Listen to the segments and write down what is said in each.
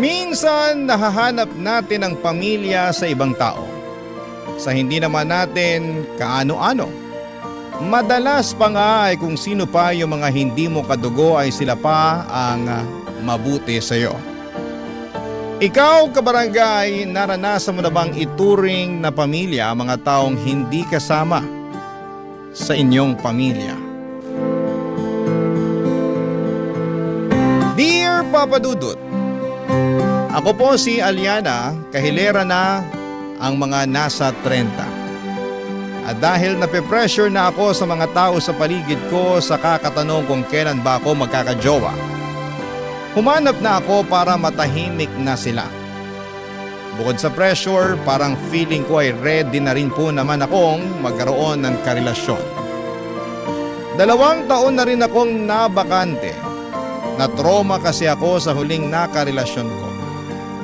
Minsan nahahanap natin ang pamilya sa ibang tao. Sa hindi naman natin kaano-ano. Madalas pa nga ay kung sino pa yung mga hindi mo kadugo ay sila pa ang mabuti sa iyo. Ikaw, kabarangay, naranasan mo na bang ituring na pamilya ang mga taong hindi kasama sa inyong pamilya? Dear Papa Dudut, ako po si Aliana, kahilera na ang mga nasa 30. At dahil nape-pressure na ako sa mga tao sa paligid ko sa kakatanong kung kailan ba ako magkakajowa, humanap na ako para matahimik na sila. Bukod sa pressure, parang feeling ko ay ready na rin po naman akong magkaroon ng karelasyon. 2 taon na rin akong nabakante. Na-trauma kasi ako sa huling nakarelasyon ko.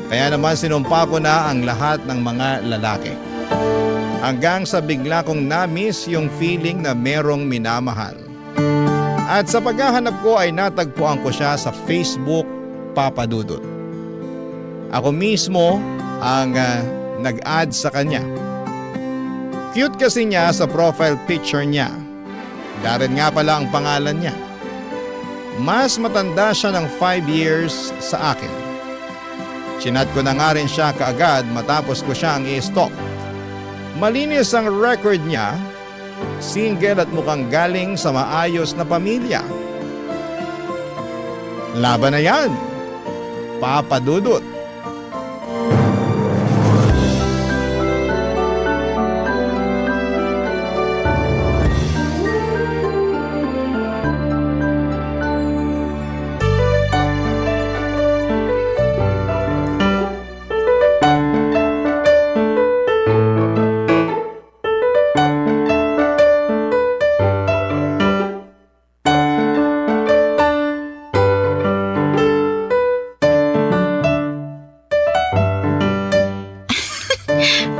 Kaya naman sinumpa ko na ang lahat ng mga lalaki. Hanggang sa bigla kong na-miss yung feeling na merong minamahal. At sa paghahanap ko ay natagpuan ko siya sa Facebook, Papa Dudut. Ako mismo ang nag-add sa kanya. Cute kasi niya sa profile picture niya. Darren nga pala ang pangalan niya. Mas matanda siya ng 5 years sa akin. Chinat ko na nga rin siya kaagad matapos ko siyang i-stalk. Malinis ang record niya, single at mukhang galing sa maayos na pamilya. Laban na yan, Papa Dudut.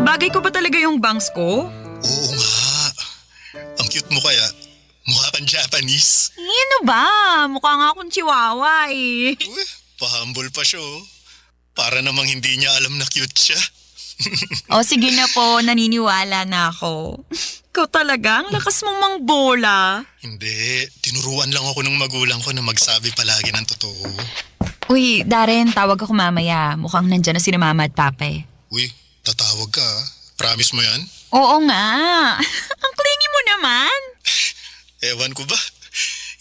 Bagay ko ba talaga yung bangs ko? Oo nga. Ang cute mo kaya. Mukha kang Japanese. Ano ba? Mukha nga akong chihuahua eh. Uy, pa-humble pa siya oh. Para namang hindi niya alam na cute siya. O sige na po, naniniwala na ako. Ikaw talaga, ang lakas mong mangbola. Hindi, tinuruan lang ako ng magulang ko na magsabi palagi ng totoo. Uy, Darren, tawag ako mamaya. Mukhang nandyan na si Mama at Papa eh. Uy, tatawag ka ah. Promise mo yan? Oo nga. Ang clingy mo naman. Ewan ko ba?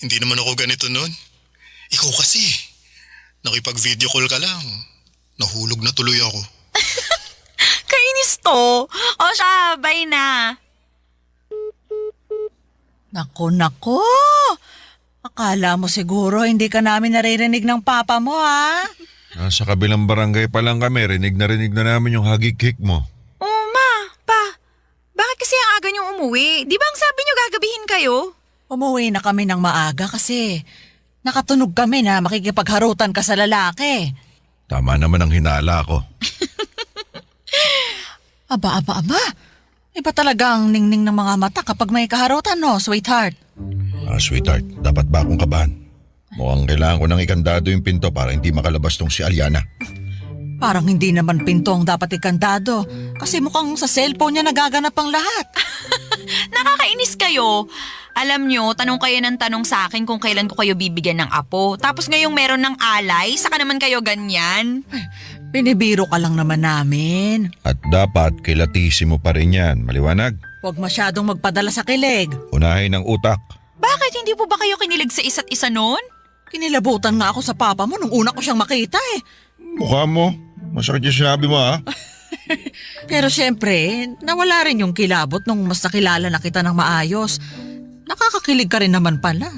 Hindi naman ako ganito nun. Ikaw kasi. Nakipag-video call ka lang. Nahulog na tuloy ako. Kainis to. O siya, bye na. Nako. Akala mo siguro hindi ka namin naririnig ng papa mo, ha? Nasa kabilang barangay pa lang kami, rinig na namin yung hagik-hik mo. Oh, ma, pa. Bakit kasi ang aga niyong umuwi? Di ba ang sabi niyo gagabihin kayo? Umuwi na kami ng maaga kasi nakatunog kami na makikipagharutan ka sa lalaki. Tama naman ang hinala ko. Aba. Iba talaga ang ningning ng mga mata kapag may kaharutan, no, sweetheart? Sweetheart, dapat ba akong kabahan? Mukhang kailangan ko ng ikandado yung pinto para hindi makalabas tong si Aliana. Parang hindi naman pinto ang dapat ikandado kasi mukhang sa cellphone niya nagaganap ang lahat. Nakakainis kayo. Alam nyo, tanong kayo ng tanong sa akin kung kailan ko kayo bibigyan ng apo. Tapos ngayong meron ng alay, saka naman kayo ganyan. Binibiro ka lang naman namin. At dapat kilatisi mo pa rin yan, maliwanag. Huwag masyadong magpadala sa kilig. Unahin ang utak. Bakit hindi po ba kayo kinilig sa isa't isa noon? Kinilabutan nga ako sa papa mo nung una ko siyang makita eh. Mukha mo, masakit yung sinabi mo ha. Pero syempre, nawala rin yung kilabot nung mas nakilala na kita ng maayos. Nakakakilig ka rin naman pala.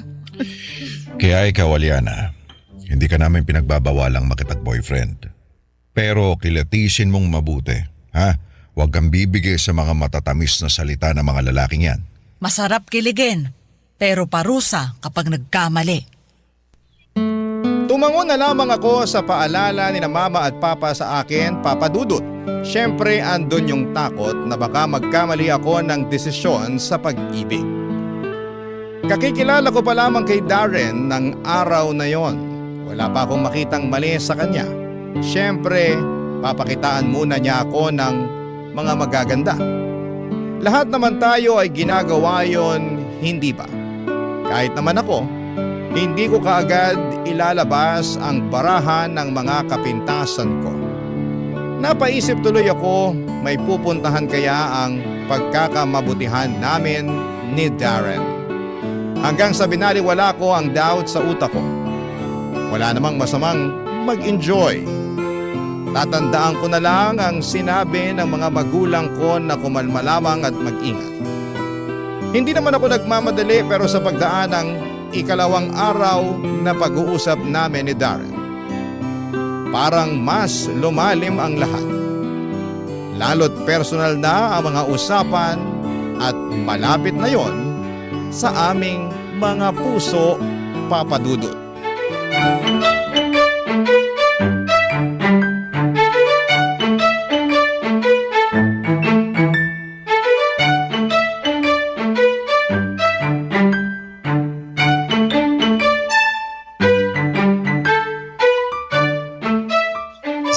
Kaya ikaw, Aliana, hindi ka namin pinagbabawalang makipag-boyfriend. Pero kilatisin mong mabuti, ha? Huwag kang bibigay sa mga matatamis na salita ng mga lalaking yan. Masarap kiligin, pero parusa kapag nagkamali. Tumango na lamang ako sa paalala ni na Mama at Papa sa akin, Papa Dudut. Siyempre andun yung takot na baka magkamali ako ng desisyon sa pag-ibig. Kakikilala ko pa lamang kay Darren ng araw na yon. Wala pa akong makitang mali sa kanya. Siyempre, papakitaan muna niya ako ng mga magaganda. Lahat naman tayo ay ginagawa yon, hindi ba? Kahit naman ako, hindi ko kaagad ilalabas ang barahan ng mga kapintasan ko. Napaisip tuloy ako, may pupuntahan kaya ang pagkakamabutihan namin ni Darren. Hanggang sa binaliwala ko ang doubt sa utak ko. Wala namang masamang mag-enjoy. Tatandaan ko na lang ang sinabi ng mga magulang ko na kumalma lamang at mag-ingat. Hindi naman ako nagmamadali pero sa pagdaan ng ikalawang araw na pag-uusap namin ni Darren, parang mas lumalim ang lahat. Lalo't personal na ang mga usapan at malapit na yon sa aming mga puso, Papa Dudut.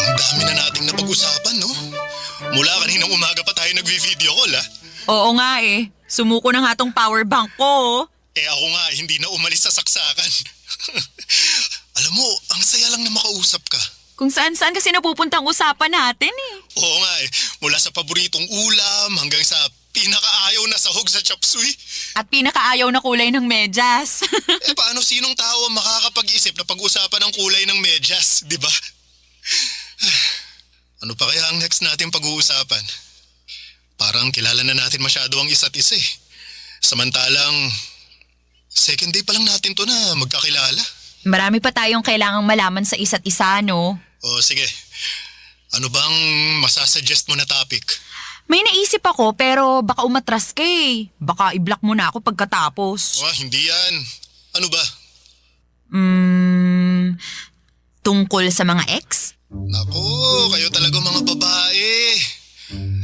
Ang dami na nating napag-usapan, no? Mula kaninang umaga pa tayo nagvi-video call, ha? Oo nga eh. Sumuko na nga tong power bank ko. Ako nga, hindi na umalis sa saksakan. Alam mo, ang saya lang na makausap ka. Kung saan-saan kasi napupuntang usapan natin eh. Oo nga mula sa paboritong ulam hanggang sa pinakaayaw na sahog sa chop suey. At pinakaayaw na kulay ng medyas. Paano sinong tao ang makakapag-isip na pag-usapan ang kulay ng medyas, di ba? Ano pa kaya ang next natin pag-uusapan? Parang kilala na natin masyado ang isa't isa eh. Samantalang, second day pa lang natin to na magkakilala. Marami pa tayong kailangang malaman sa isa't isa, no? O sige, ano bang masasuggest mo na topic? May naisip ako pero baka umatras ka eh. Baka i-block mo na ako pagkatapos. Hindi yan. Ano ba? Tungkol sa mga ex? Nako, kayo talaga mga babae.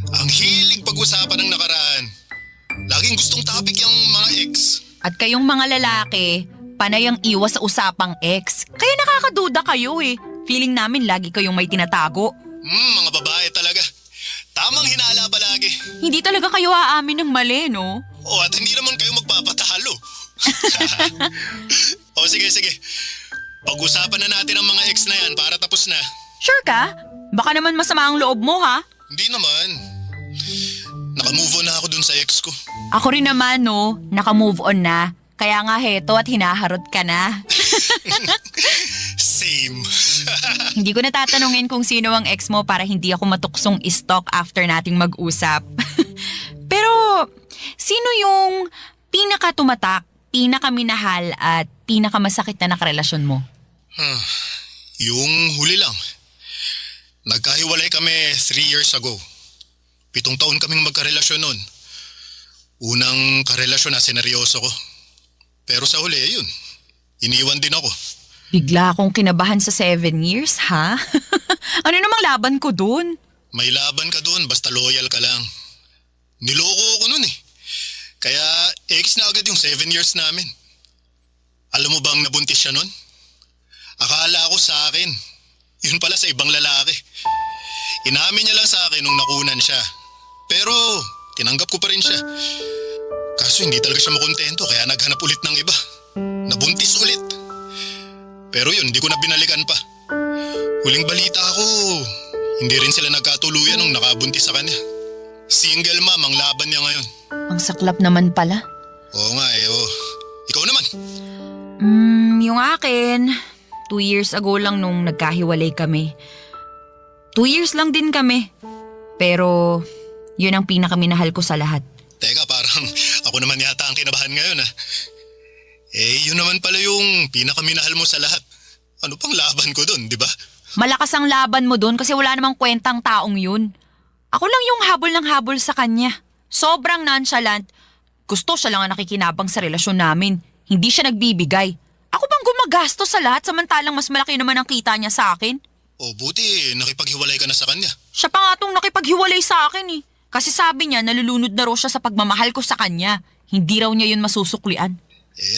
Ang hilig pag-usapan ng nakaraan. Laging gustong topic yung mga ex. At kayong mga lalaki, panay ang iwas sa usapang ex. Kaya nakakaduda kayo eh. Feeling namin lagi kayong may tinatago. Mga babae talaga. Tamang hinala palagi. Hindi talaga kayo aamin ng mali, no? At hindi naman kayo magpapatalo. Sige. Pag-usapan na natin ang mga ex na yan para tapos na. Sure ka? Baka naman masama ang loob mo, ha? Hindi naman. Naka-move on na ako dun sa ex ko. Ako rin naman, no? Naka-move on na. Kaya nga heto at hinaharot ka na. Same. Hindi ko natatanungin kung sino ang ex mo para hindi ako matuksong stalk after nating mag-usap. Pero, sino yung pinaka-tumatak, pinaka-minahal at pinaka-masakit na nakarelasyon mo? Yung huli lang. Nagkahiwalay kami 3 years ago. 7 taon kaming magkarelasyon nun. Unang karelasyon na sineryoso ko. Pero sa huli, yun. Iniwan din ako. Bigla akong kinabahan sa 7 years, ha? Ano namang laban ko dun? May laban ka dun, basta loyal ka lang. Niloko ako nun eh. Kaya ex na agad yung 7 years namin. Alam mo bang nabuntis siya nun? Akala ko sa akin. Yun pala sa ibang lalaki. Inamin niya lang sa akin nung nakunan siya. Pero tinanggap ko pa rin siya. Kaso hindi talaga siya makontento kaya naghanap ulit ng iba. Nabuntis ulit. Pero yun, hindi ko na binalikan pa. Huling balita ko, hindi rin sila nagkatuluyan nung nakabuntis sa kanya. Single mom ang laban niya ngayon. Ang saklap naman pala. Oo nga Ikaw naman. Yung akin, 2 years ago lang nung nagkahiwalay kami. 2 years lang din kami. Pero yun ang pinakaminahal ko sa lahat. Teka, parang ako naman yata ang kinabahan ngayon ah. Yun naman pala yung pinakaminahal mo sa lahat. Ano pang laban ko dun, di ba? Malakas ang laban mo dun kasi wala namang kwentang taong yun. Ako lang yung habol ng habol sa kanya. Sobrang nonchalant. Gusto siya lang ang nakikinabang sa relasyon namin. Hindi siya nagbibigay. Ako bang gumagastos sa lahat samantalang mas malaki naman ang kita niya sa akin? Buti nakipaghiwalay ka na sa kanya. Siya pa nga tong nakipaghiwalay sa akin eh. Kasi sabi niya nalulunod na raw siya sa pagmamahal ko sa kanya. Hindi raw niya yun masusuklian.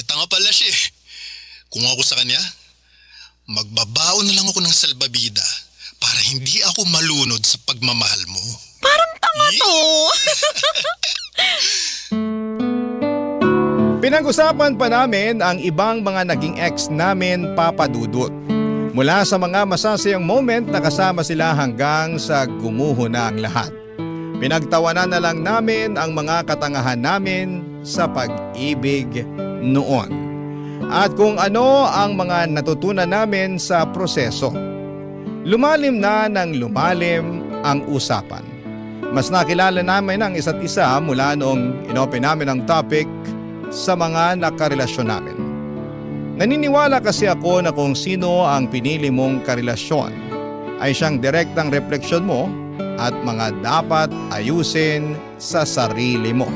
Tanga pala siya eh. Kung ako sa kanya, magbabaon na lang ako ng salbabida hindi ako malunod sa pagmamahal mo. Parang tanga to. Pinag-usapan pa namin ang ibang mga naging ex namin, Papa Dudut. Mula sa mga masasayang moment na kasama sila hanggang sa gumuho na ang lahat. Pinagtawanan na lang namin ang mga katangahan namin sa pag-ibig noon. At kung ano ang mga natutunan namin sa proseso. Lumalim na ng lumalim ang usapan. Mas nakilala namin ang isa't isa mula noong inopen namin ang topic sa mga nakarelasyon namin. Naniniwala kasi ako na kung sino ang pinili mong karelasyon ay siyang direktang refleksyon mo at mga dapat ayusin sa sarili mo.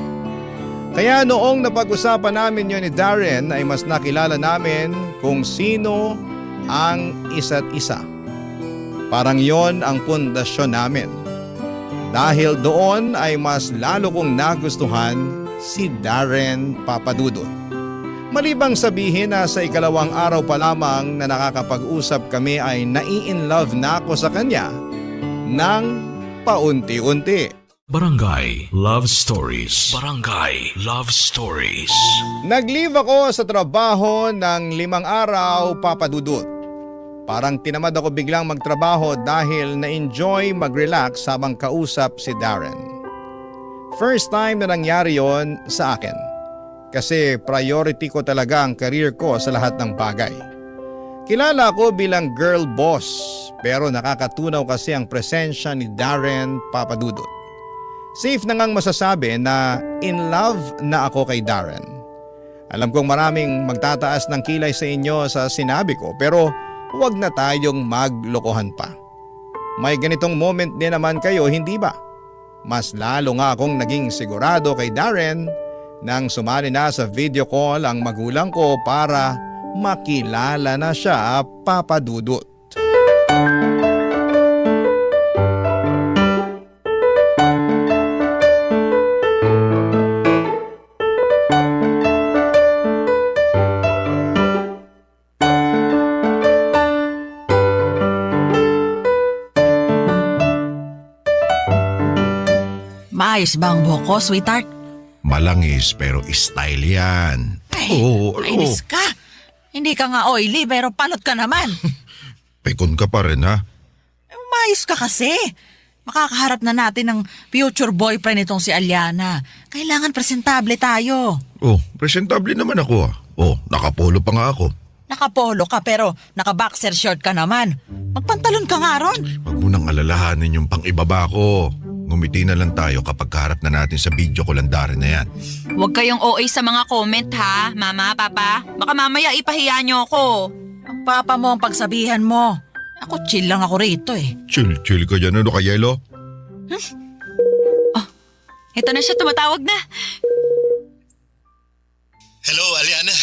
Kaya noong napag-usapan namin yun ni Darren ay mas nakilala namin kung sino ang isa't isa. Parang yon ang pundasyon namin. Dahil doon ay mas lalo kong nagustuhan si Darren, Papa Dudut. Malibang sabihin na sa ikalawang araw pa lamang na nakakapag-usap kami ay nai-in-love na ako sa kanya ng paunti-unti. Barangay Love Stories. Barangay Love Stories. Nag-leave ako sa trabaho ng 5 araw, Papa Dudut. Parang tinamad ako biglang magtrabaho dahil na-enjoy mag-relax habang kausap si Darren. First time na nangyari yon sa akin. Kasi priority ko talaga ang career ko sa lahat ng bagay. Kilala ko bilang girl boss pero nakakatunaw kasi ang presensya ni Darren, Papa Dudut. Safe na ngang masasabi na in love na ako kay Darren. Alam kong maraming magtataas ng kilay sa inyo sa sinabi ko pero huwag na tayong maglokohan pa. May ganitong moment din naman kayo, hindi ba? Mas lalo nga akong naging sigurado kay Darren nang sumali na sa video call ang magulang ko para makilala na siya, Papa Dudut. Maayos ba ang buhok ko, sweetheart? Malangis pero style yan. Ay, Oo, mainis ka. Hindi ka nga oily pero palot ka naman. Pekon ka pa rin ha. Maayos ka kasi. Makakaharap na natin ng future boyfriend itong si Aliana. Kailangan presentable tayo. Oh, presentable naman ako ah. Oh, nakapolo pa nga ako. Nakapolo ka pero naka-boxer short ka naman. Magpantalon ka nga ron. Huwag mo nang alalahanin yung pang-ibaba ko. Ngumiti na lang tayo kapag kaharap na natin sa video ko landarin na yan. Huwag kayong OA sa mga comment ha, Mama, Papa. Baka mamaya ipahiya niyo ako. Ang papa mo ang pagsabihan mo. Ako chill lang ako rito eh. Chill ka dyan. Ano ka, Yelo? Ito na siya, tumatawag na. Hello, Aliana.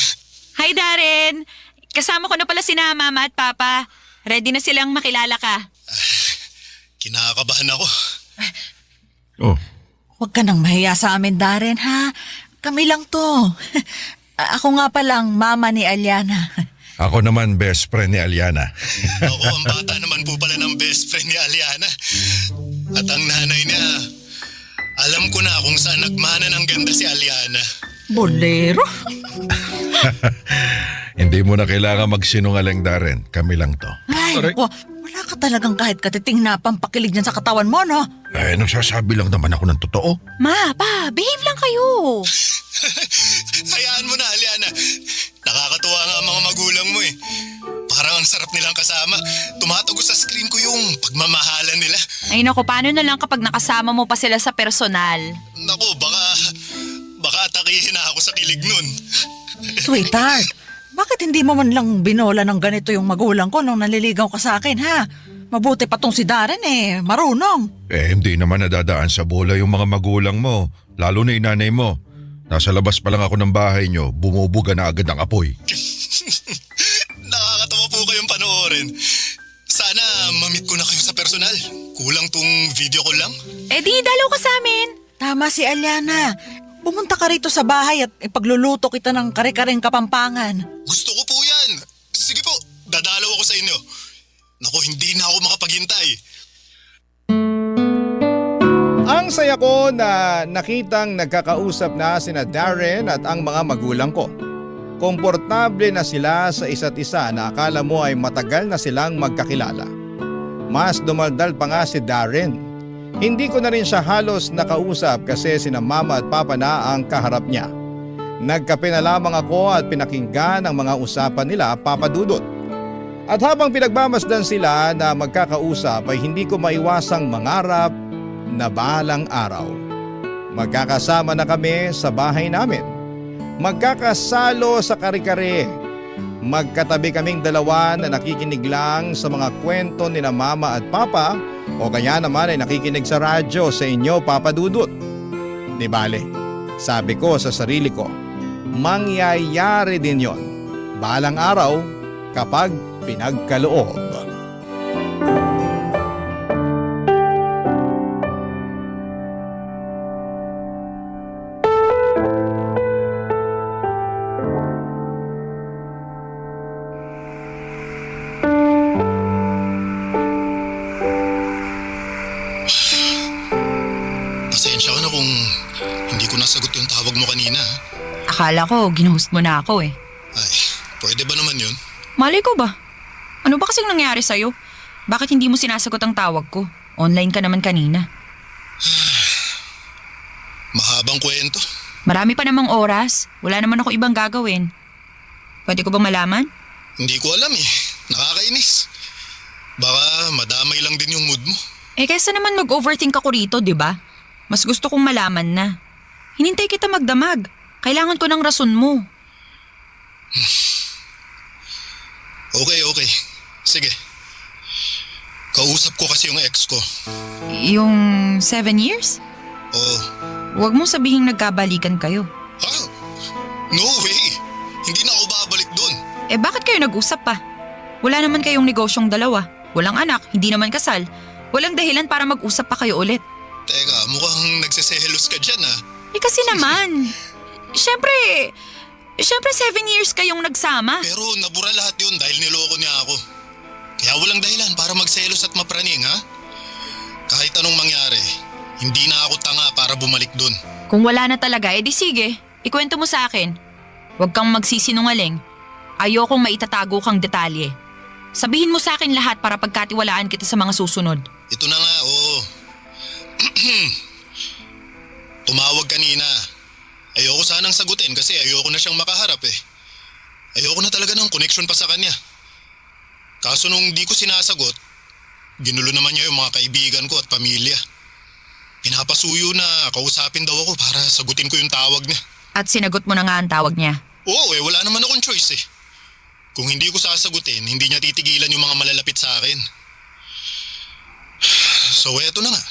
Hi, Darren. Kasama ko na pala sina Mama at Papa. Ready na silang makilala ka. Kinakabahan ako. Oh, Huwag ka nang mahiya sa amin, Darren, ha? Kami lang to. Ako nga palang mama ni Aliana. ako naman best friend ni Aliana. Ako ang bata naman po pala ng best friend ni Aliana. At ang nanay niya, alam ko na kung saan nagmana ng ganda si Aliana. Bolero? Hindi mo na kailangan magsinungaling, Darren. Kami lang to. Ay, Aray. naku, wala ka talagang kahit katiting na pampakilig dyan sa katawan mo, no? Eh, nagsasabi lang naman ako ng totoo. Ma, Pa, behave lang kayo. Hayaan mo na, Aliana. Nakakatuwa nga ang mga magulang mo eh. Parang ang sarap nilang kasama. Tumatago sa screen ko yung pagmamahalan nila. Ay naku, paano na lang kapag nakasama mo pa sila sa personal? Naku, baka atakihin na ako sa kilig nun. Sweetheart, bakit hindi mo man lang binola ng ganito yung magulang ko nung naliligaw ka sa akin, ha? Mabuti pa tong si Darren eh, marunong. Eh, hindi naman nadadaan sa bola yung mga magulang mo. Lalo na yung nanay mo. Nasa labas pa lang ako ng bahay nyo, bumubuga na agad ang apoy. Nakakatawa po kayong panoorin. Sana mamit ko na kayo sa personal. Kulang tong video ko lang. Eh di, dalaw ka sa amin. Tama si Aliana. Pumunta ka rito sa bahay at ipagluluto kita ng kare-kareng kapampangan. Gusto ko po yan. Sige po, dadalaw ako sa inyo. Naku, hindi na ako makapaghintay. Sobrang saya ko na nakitang nagkakausap na sina Darren at ang mga magulang ko. Komportable na sila sa isa't isa na akala mo ay matagal na silang magkakilala. Mas dumaldal pa nga si Darren. Hindi ko na rin siya halos nakausap kasi sina mama at papa na ang kaharap niya. Nagkape na lamang ako at pinakinggan ang mga usapan nila, Papa Dudut. At habang pinagmamasdan sila na magkakausap ay hindi ko maiwasang mangarap na balang araw magkakasama na kami sa bahay namin. Magkakasalo sa kare-kare. Magkatabi kaming dalawa na nakikinig lang sa mga kwento ni na mama at papa o kaya naman ay nakikinig sa radyo sa inyo, Papa Dudut. Di bale, sabi ko sa sarili ko, mangyayari din yon balang araw kapag pinagkaloob. Pasensya ka na kung hindi ko nasagot yung tawag mo kanina. Ha? Akala ko, ginuhost mo na ako eh. Ay, pwede ba naman yun? Malay ko ba? Ano ba kasing nangyari sa'yo? Bakit hindi mo sinasagot ang tawag ko? Online ka naman kanina. Mahabang kwento. Marami pa namang oras. Wala naman ako ibang gagawin. Pwede ko ba malaman? Hindi ko alam eh. Nakakainis. Baka madamay lang din yung mood mo. Eh kaysa naman mag-overthink ako rito, di ba? Mas gusto kong malaman na. Hinintay kita magdamag. Kailangan ko ng rason mo. Okay. Sige. Kausap ko kasi yung ex ko. Yung 7 years? Oo. Huwag mong sabihing nagkabalikan kayo. Ha? No way. Hindi na ako babalik doon. Eh bakit kayo nag-usap pa? Wala naman kayong negosyong dalawa. Walang anak, hindi naman kasal. Walang dahilan para mag-usap pa kayo ulit. Teka, mukhang nagseselos ka dyan ha. Eh kasi naman. Siyempre 7 years kayong nagsama. Pero nabura lahat yun dahil niloko niya ako. Kaya walang dahilan para magselos at mapraning ha. Kahit anong mangyari, hindi na ako tanga para bumalik doon. Kung wala na talaga, edi sige. Ikwento mo sa akin. Huwag kang magsisinungaling. Ayokong maitatago kang detalye. Sabihin mo sa akin lahat para pagkatiwalaan kita sa mga susunod. Ito na nga, oo. Tumawag kanina. Ayoko sanang sagutin kasi ayoko na siyang makaharap eh. Ayoko na talaga ng connection pa sa kanya. Kaso nung di ko sinasagot, ginulo naman niya yung mga kaibigan ko at pamilya. Pinapasuyo na kausapin daw ako para sagutin ko yung tawag niya. At sinagot mo na nga ang tawag niya. Oo wala naman akong choice eh. Kung hindi ko sasagutin, hindi niya titigilan yung mga malalapit sa akin. So eto na nga.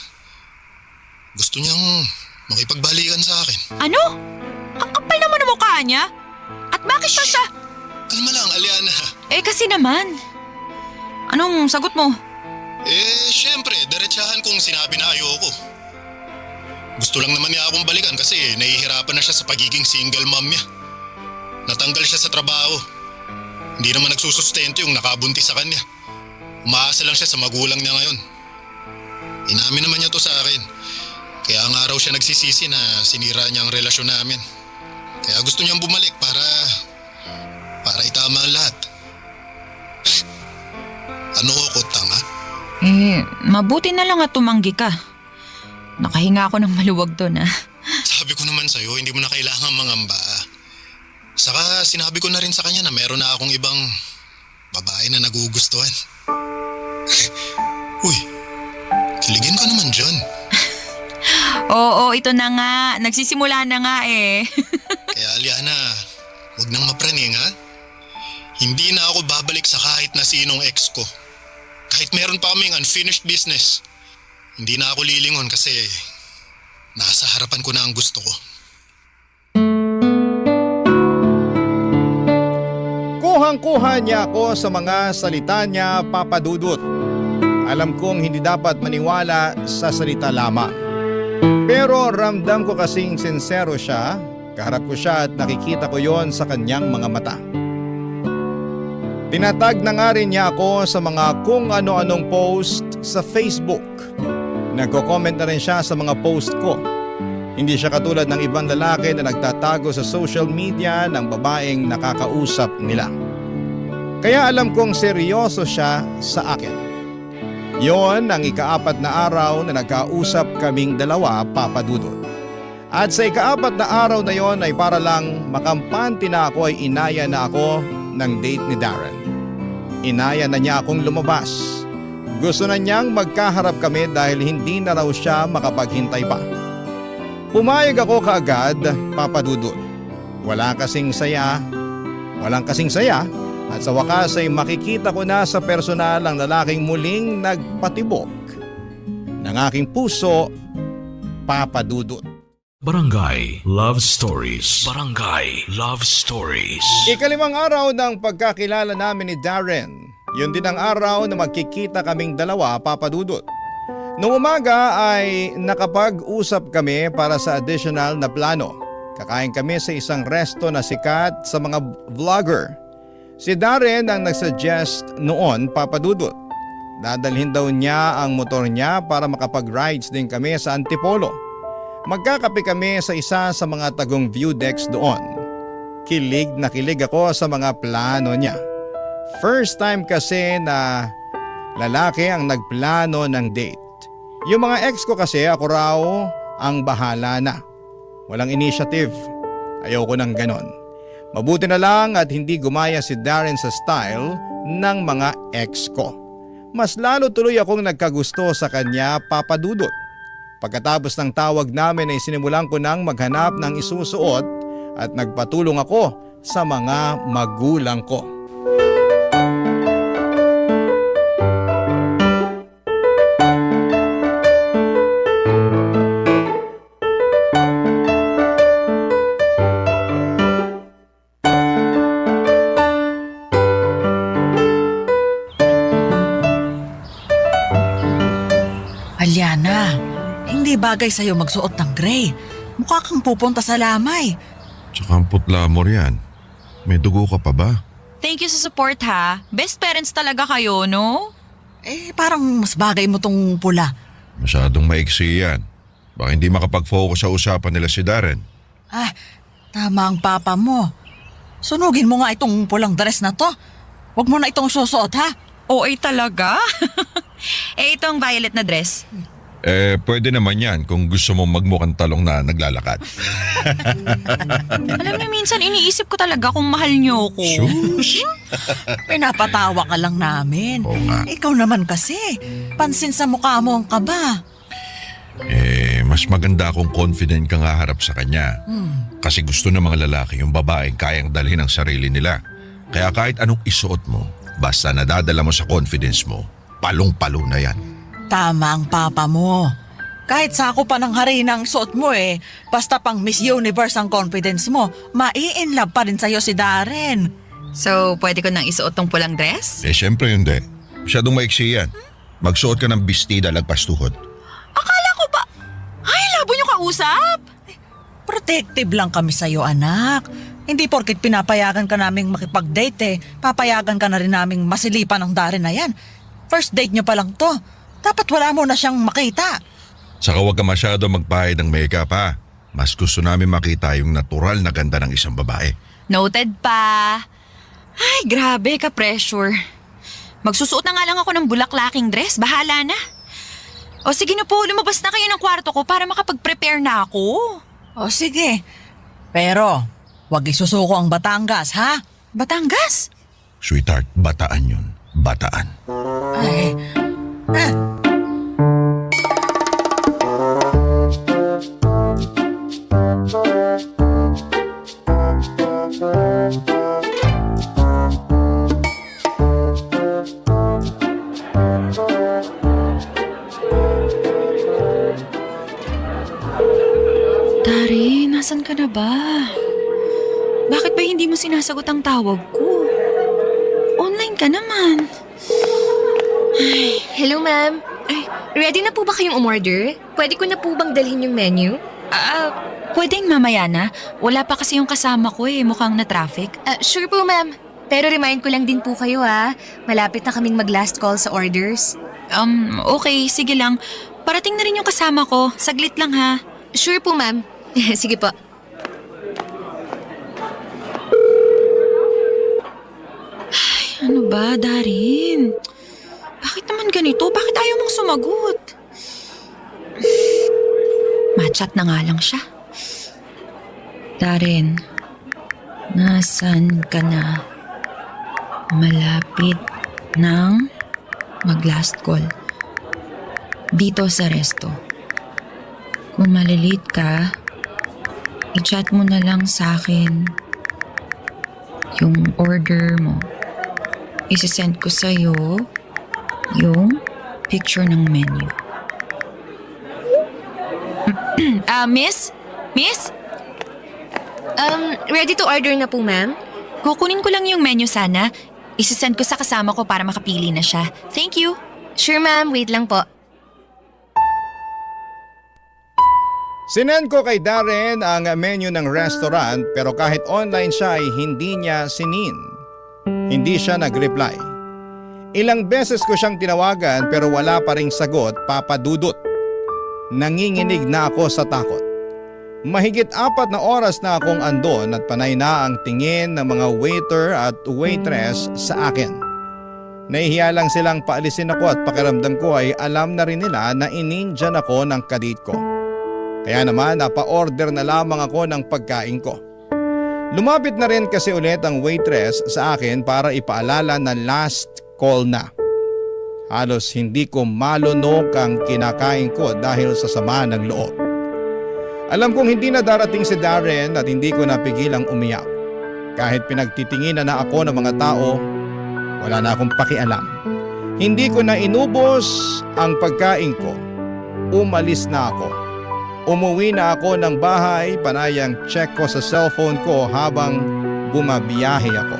Gusto niyang makipagbalikan sa akin. Ano? Ang kapal naman ang mukha niya. At bakit pa siya? Kalma lang, Aliana. Eh kasi naman. Anong sagot mo? Syempre, diretsahan kong sinabi na ayoko. Gusto lang naman niya akong balikan kasi nahihirapan na siya sa pagiging single mom niya. Natanggal siya sa trabaho. Hindi naman nagsusustento yung nakabuntis sa kanya. Umaasa lang siya sa magulang niya ngayon. Inamin naman niya to sa akin. Kaya nga raw siya nagsisisi na sinira niya ang relasyon namin. Kaya gusto niyang bumalik para itama ang lahat. Ano ko, tanga? Mabuti na lang at tumanggi ka. Nakahinga ako ng maluwag doon Sabi ko naman sa'yo, hindi mo na kailangan mangamba. Saka sinabi ko na rin sa kanya na meron na akong ibang babae na nagugustuhan. Uy, kiligin ka naman dyan. Oo, ito na nga. Nagsisimula na nga eh. Kaya Aliana, huwag nang mapraning ha. Hindi na ako babalik sa kahit na sinong ex ko. Kahit meron pa kaming unfinished business. Hindi na ako lilingon kasi nasa harapan ko na ang gusto ko. Kuhang-kuha niya ako sa mga salita niya, Papa Dudut. Alam kong hindi dapat maniwala sa salita lamang. Pero ramdam ko kasing sincero siya, kaharap ko siya at nakikita ko yon sa kanyang mga mata. Tinatag na nga rin niya ako sa mga kung ano-anong post sa Facebook. Nagko-comment na rin siya sa mga post ko. Hindi siya katulad ng ibang lalaki na nagtatago sa social media ng babaeng nakakausap nila. Kaya alam kong seryoso siya sa akin. Yon ang ika-4 na araw na nagkausap kaming dalawa, Papa Dudut. At sa ika-4 na araw na yon ay para lang makampante na ako ay inaya na ako ng date ni Darren. Inaya na niya akong lumabas. Gusto na niyang magkaharap kami dahil hindi na raw siya makapaghintay pa. Pumayag ako kaagad, Papa Dudut. Walang kasing saya at sa wakas ay makikita ko na sa personal ang lalaking muling nagpatibok ng aking puso, Papa Dudut. Barangay Love Stories. Barangay Love Stories. Ika-5 araw ng pagkakilala namin ni Darren. Yun din ang araw na magkikita kaming dalawa, Papa Dudut. Noong umaga ay nakapag-usap kami para sa additional na plano. Kakain kami sa isang resto na sikat sa mga vlogger. Si Darren ang nagsuggest noon, Papa Dudut. Dadalhin daw niya ang motor niya para makapag-rides din kami sa Antipolo. Magkakape kami sa isa sa mga tagong view decks doon. Kilig na kilig ako sa mga plano niya. First time kasi na lalaki ang nagplano ng date. Yung mga ex ko kasi ako raw ang bahala na. Walang initiative. Ayoko ng ganon. Mabuti na lang at hindi gumaya si Darren sa style ng mga ex ko. Mas lalo tuloy akong nagkagusto sa kanya, Papa Dudut. Pagkatapos ng tawag namin ay sinimulan ko nang maghanap ng isusuot at nagpatulong ako sa mga magulang ko. Aliana, hindi bagay sa'yo magsuot ng gray. Mukha kang pupunta sa lamay. Tsaka ang putla mo riyan. May dugo ka pa ba? Thank you sa support ha. Best parents talaga kayo, no? Parang mas bagay mo tong pula. Masyadong maiksi yan. Baka hindi makapag-focus sa usapan nila si Darren. Tama ang papa mo. Sunugin mo nga itong pulang dress na to. Huwag mo na itong susuot, ha? OA talaga? Itong violet na dress. Pwede naman yan kung gusto mong magmukhang talong na naglalakad. Alam niyo, minsan iniisip ko talaga kung mahal niyo ako. Shush! Pinapatawa ka lang namin. Oo nga. Ikaw naman kasi. Pansin sa mukha mo ang kaba. Mas maganda kung confident kang haharap sa kanya. Kasi gusto ng mga lalaki yung babaeng kayang dalhin ang sarili nila. Kaya kahit anong isuot mo, basta nadadala mo sa confidence mo, palong-palo na yan. Tama ang papa mo. Kahit sako pa ng harina ang suot mo basta pang Miss Universe ang confidence mo, mai-inlove pa rin sa'yo si Darren. So, pwede ko nang isuot tong pulang dress? Siyempre hindi. Masyadong maiksi yan. Magsuot ka ng bestida lagpas tuhod. Akala ko ba? Ay, labo niyo kausap! Protective lang kami sa'yo, anak. Hindi porket pinapayagan ka naming makipag-date papayagan ka na rin naming masilipan ng Darren na yan. First date nyo pa lang to. Dapat wala mo na siyang makita. Saka huwag ka masyado magpahid ng makeup ha. Mas gusto namin makita yung natural na ganda ng isang babae. Noted pa. Ay, grabe ka-pressure. Magsusuot na nga lang ako ng bulaklaking dress. Bahala na. O sige na po, lumabas na kayo ng kwarto ko para makapag-prepare na ako. O sige. Pero, wag isusuko ang Batangas, ha? Batangas? Sweetheart, bataan yun. Bataan. Ay, Dari, nasan ka na ba? Bakit ba hindi mo sinasagot ang tawag ko? Online ka naman. Hello, ma'am. Ay, ready na po ba kayong umorder? Pwede ko na po bang dalhin yung menu? Pwedeng mamaya na. Wala pa kasi yung kasama ko mukhang na-traffic. Sure po, ma'am. Pero remind ko lang din po kayo, ha. Malapit na kaming mag-last call sa orders. Okay, sige lang. parating na rin yung kasama ko. Saglit lang ha. Sure po, ma'am. Sige po. Ano ba, Darin? Bakit naman ganito? Bakit ayaw mong sumagot? Machat na nga lang siya. Darin, nasan ka na? Malapit nang mag-last call. Dito sa resto. Kung malilit ka, i-chat mo na lang sa akin yung order mo. Isisend ko sa'yo yung picture ng menu. Miss? Miss? Ready to order na po, ma'am? Kukunin ko lang yung menu sana. Isisend ko sa kasama ko para makapili na siya. Thank you. Sure, ma'am. Wait lang po. Sinend ko kay Darren ang menu ng restaurant pero kahit online siya ay hindi niya sinin. Hindi siya nag-reply. Ilang beses ko siyang tinawagan pero wala pa ring sagot, Papa Dudut. Nanginginig na ako sa takot. Mahigit 4 na oras na akong andon at panay na ang tingin ng mga waiter at waitress sa akin. Nahihiya lang silang paalisin ako at pakiramdam ko ay alam na rin nila na inindyan ako ng kadate ko. Kaya naman napa-order na lamang ako ng pagkain ko. Lumapit na rin kasi ulit ang waitress sa akin para ipaalala na last call na. Halos hindi ko malunok ang kinakain ko dahil sa sama ng loob. Alam kong hindi na darating si Darren at hindi ko napigilang umiyak. Kahit pinagtitinginan na ako ng mga tao, wala na akong pakialam. Hindi ko na inubos ang pagkain ko. Umalis na ako. Umuwi na ako ng bahay, panayang check ko sa cellphone ko habang bumabiyahe ako.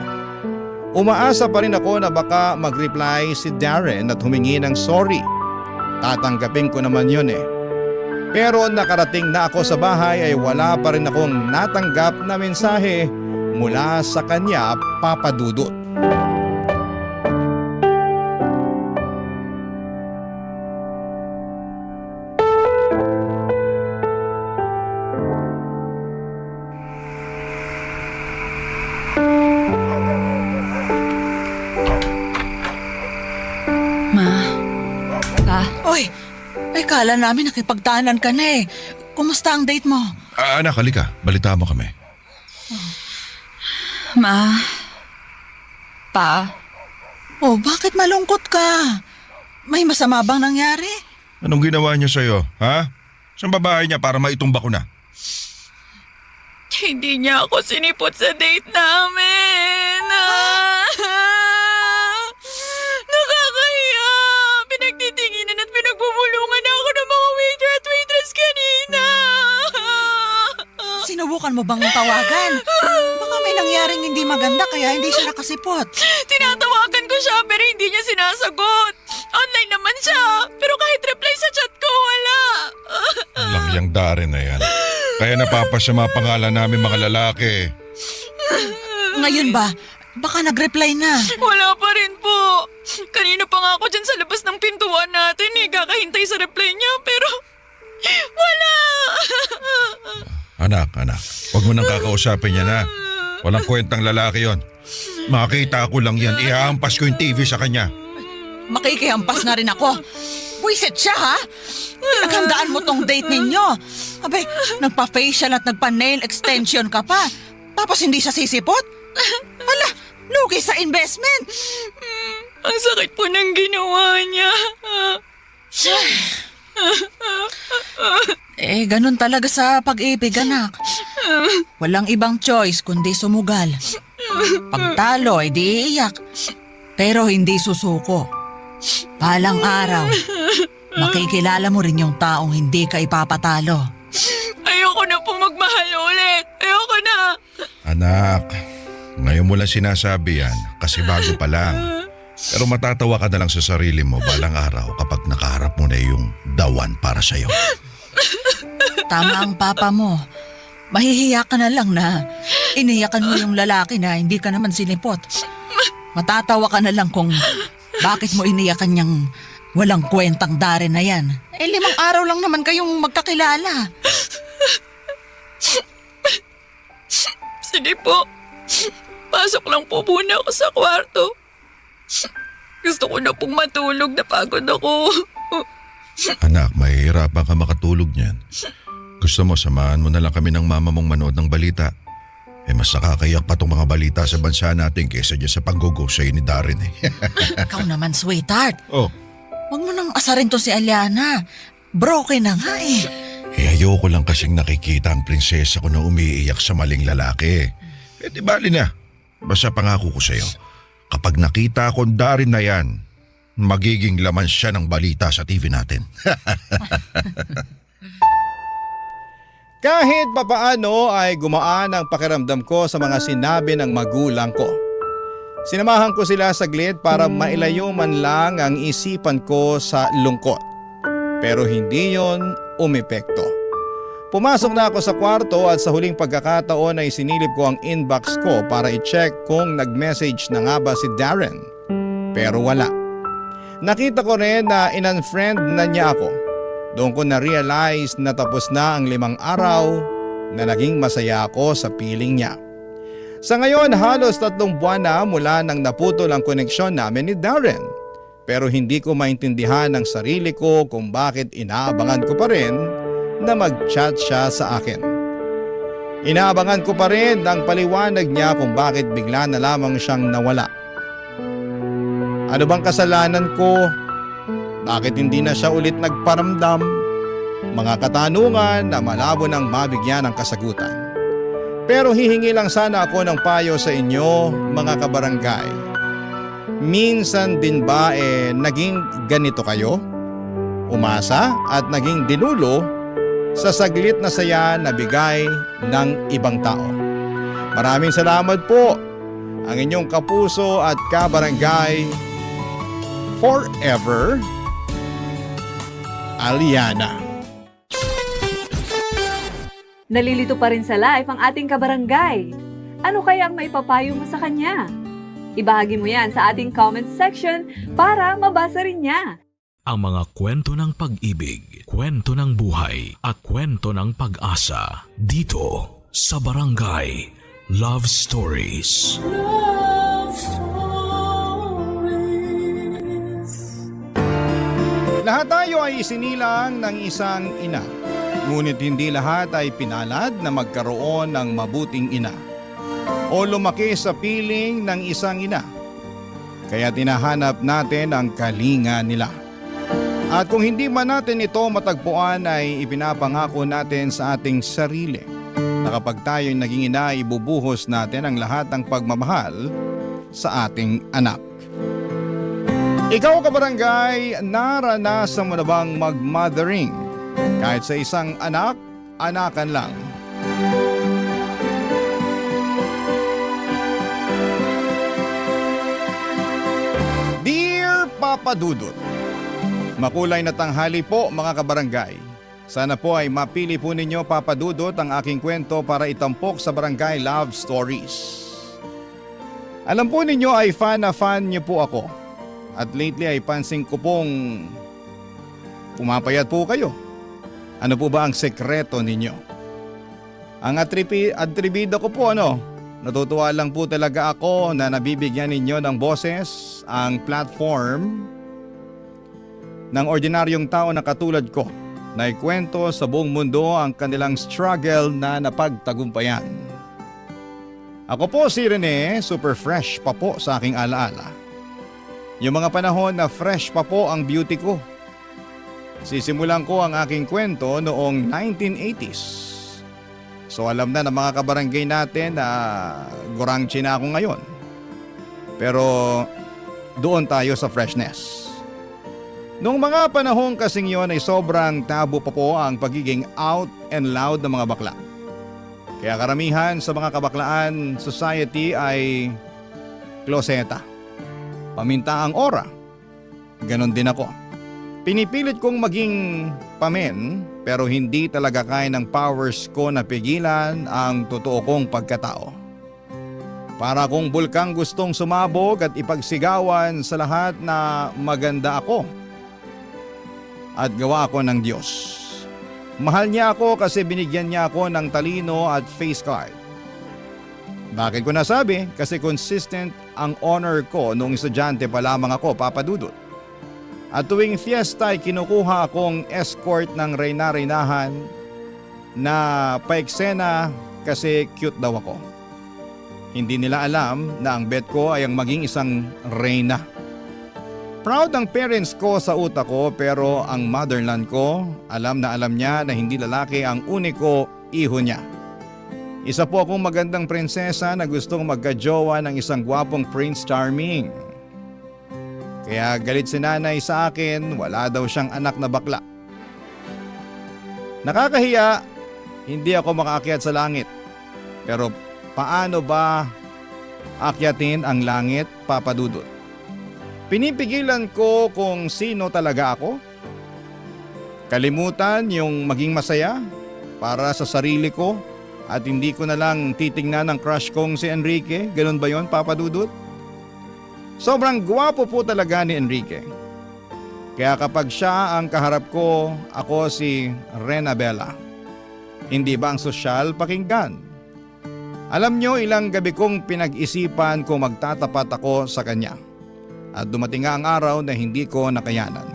Umaasa pa rin ako na baka mag-reply si Darren at humingi ng sorry. Tatanggapin ko naman yun eh. Pero nakarating na ako sa bahay ay wala pa rin akong natanggap na mensahe mula sa kanya, Papa Dudut. Oy, ay kala namin nakipagtahanan ka na eh. Kumusta ang date mo? Anak, halika. Balita mo kami. Ma. Pa. Oh, bakit malungkot ka? May masama bang nangyari? Anong ginawa niya sa'yo, ha? Saan babae niya para maitumba ko na? Hindi niya ako sinipot sa date namin. Nakakahiya. Pinagtitinginan at pinagbubulungan ako ng mga waiter at waitress kanina. Sinubukan mo bang tawagan? Baka may nangyaring hindi maganda kaya hindi siya nakasipot. Tinatawagan ko siya pero hindi niya sinasagot. Online naman siya pero kahit reply sa chat ko wala. Lang yung Darren na yan. Kaya napapasama pangalan namin mga lalaki. Ngayon ba? Baka nag-reply na. Wala pa rin po. Kanina pa nga ako dyan sa labas ng pintuan natin eh. Kakahintay sa reply niya pero wala. Anak, huwag mo nang kakausapin yan ha. Walang kwentang lalaki yon. Makita ko lang yan, ihahampas ko yung TV sa kanya. Makikihampas na rin ako. Buisit siya ha? Pinaghandaan mo tong date ninyo. Abay, nagpa-facial at nagpa-nail extension ka pa. Tapos hindi siya sisipot? Hala, lugi sa investment. Ang sakit po ng ginawa niya. Ganun talaga sa pag-ibig, anak. Walang ibang choice kundi sumugal. Pagtalo, di iiyak. Pero hindi susuko. Balang araw, makikilala mo rin yung taong hindi ka ipapatalo. Ayoko na po magmahal ulit. Ayoko na. Anak, ngayon mo lang sinasabi yan kasi bago pa lang. Pero matatawa ka na lang sa sarili mo balang araw kapag nakaharap mo na yung dawan para sa'yo. Tama ang papa mo. Mahihiya ka na lang na iniyakan mo yung lalaki na hindi ka naman sinipot. Matatawa ka na lang kung bakit mo iniyakan niyang Walang kwentang Darren na yan. 5 araw lang naman kayong magkakilala. Sige po. Pasok lang po muna ako sa kwarto. Gusto ko na pong matulog, napagod ako. Anak, mahihirapan ka makatulog niyan. Gusto mo, samahan mo na lang kami ng mama mong manood ng balita. Mas nakakayak pa tong mga balita sa bansa natin kaysa dyan sa panggugo sa'yo ni Darren eh. Ikaw naman, sweetheart. Oh, Huwag mo nang asarin to si Aliana. Broken na nga eh. ayoko lang kasing nakikita ang prinsesa ko na umiiyak sa maling lalaki. Di bali na. Basta pangako ko sa'yo, kapag nakita ko ang Darren na yan, magiging laman siya ng balita sa TV natin. Kahit papaano ay gumaan ang pakiramdam ko sa mga sinabi ng magulang ko. Sinamahan ko sila saglit para mailayo man lang ang isipan ko sa lungkot. Pero hindi yon umepekto. Pumasok na ako sa kwarto at sa huling pagkakataon ay sinilip ko ang inbox ko para i-check kung nag-message na nga ba si Darren. Pero wala. Nakita ko rin na in-unfriend na niya ako. Doon ko na-realize na tapos na ang 5 araw na naging masaya ako sa piling niya. Sa ngayon, halos 3 buwan na mula nang naputol ang koneksyon namin ni Darren. Pero hindi ko maintindihan ang sarili ko kung bakit inaabangan ko pa rin na mag-chat siya sa akin. Inaabangan ko pa rin ang paliwanag niya kung bakit bigla na lamang siyang nawala. Ano bang kasalanan ko? Bakit hindi na siya ulit nagparamdam? Mga katanungan na malabo nang mabigyan ng kasagutan. Pero hihingi lang sana ako ng payo sa inyo, mga kabarangay. Minsan din ba naging ganito kayo? Umasa at naging dinulo sa saglit na saya na bigay ng ibang tao. Maraming salamat po, ang inyong kapuso at kabarangay forever, Aliana. Nalilito pa rin sa life ang ating kabarangay. Ano kaya ang maipapayo mo sa kanya? Ibahagi mo yan sa ating comment section para mabasa rin niya. Ang mga kwento ng pag-ibig, kwento ng buhay, at kwento ng pag-asa dito sa Barangay Love Stories. Lahat tayo ay isinilang ng isang ina. Ngunit hindi lahat ay pinalad na magkaroon ng mabuting ina o lumaki sa piling ng isang ina. Kaya tinahanap natin ang kalinga nila. At kung hindi man natin ito matagpuan ay ipinapangako natin sa ating sarili na kapag tayo'y naging ina, ibubuhos natin ang lahat ng pagmamahal sa ating anak. Ikaw, kabarangay, naranasan mo na bang mag-mothering? Kahit sa isang anak, anakan lang. Dear Papa Dudut, makulay na tanghali po mga kabarangay. Sana po ay mapili po ninyo, Papa Dudut, ang aking kwento para itampok sa Barangay Love Stories. Alam po ninyo ay fan na fan niyo po ako. At lately ay pansin ko pong pumapayat po kayo. Ano po ba ang sekreto ninyo? Ang atribida ko po natutuwa lang po talaga ako na nabibigyan ninyo ng boses ang platform ng ordinaryong tao na katulad ko na ikwento sa buong mundo ang kanilang struggle na napagtagumpayan. Ako po si Rene, super fresh pa po sa aking alaala. Yung mga panahon na fresh pa po ang beauty ko. Sisimulan ko ang aking kwento noong 1980s. So alam na ng mga kabarangay natin na gurangchi na ako ngayon. Pero doon tayo sa freshness. Noong mga panahon kasing yon ay sobrang tabu pa po ang pagiging out and loud ng mga bakla. Kaya karamihan sa mga kabaklaan society ay kloseta. Paminta ang aura. Ganon din ako. Pinipilit kong maging pamen pero hindi talaga kaya ng powers ko na pigilan ang totoo kong pagkatao. Para kung bulkang gustong sumabog at ipagsigawan sa lahat na maganda ako at gawa ako ng Diyos. Mahal niya ako kasi binigyan niya ako ng talino at face card. Bakit ko nasabi? Kasi consistent ang honor ko noong estudyante pa lamang ako, Papa Dudut. At tuwing fiesta ay kinukuha akong escort ng reyna-reynahan na paeksena kasi cute daw ako. Hindi nila alam na ang bet ko ay ang maging isang reyna. Proud ang parents ko sa utak ko pero ang motherland ko alam na alam niya na hindi lalaki ang uniko iho niya. Isa po akong magandang prinsesa na gustong magkajowa ng isang gwapong Prince Charming. Kaya galit si nanay sa akin, wala daw siyang anak na bakla. Nakakahiya, hindi ako makaakyat sa langit. Pero paano ba akyatin ang langit, Papa Dudut? Pinipigilan ko kung sino talaga ako. Kalimutan yung maging masaya para sa sarili ko at hindi ko na lang titingnan ang crush kong si Enrique. Ganun ba yon, Papa Dudut? Sobrang gwapo po talaga ni Enrique. Kaya kapag siya ang kaharap ko, ako si Rena Bella. Hindi ba ang sosyal pakinggan? Alam nyo, ilang gabi kong pinag-isipan kung magtatapat ako sa kanya. At dumating nga ang araw na hindi ko nakayanan.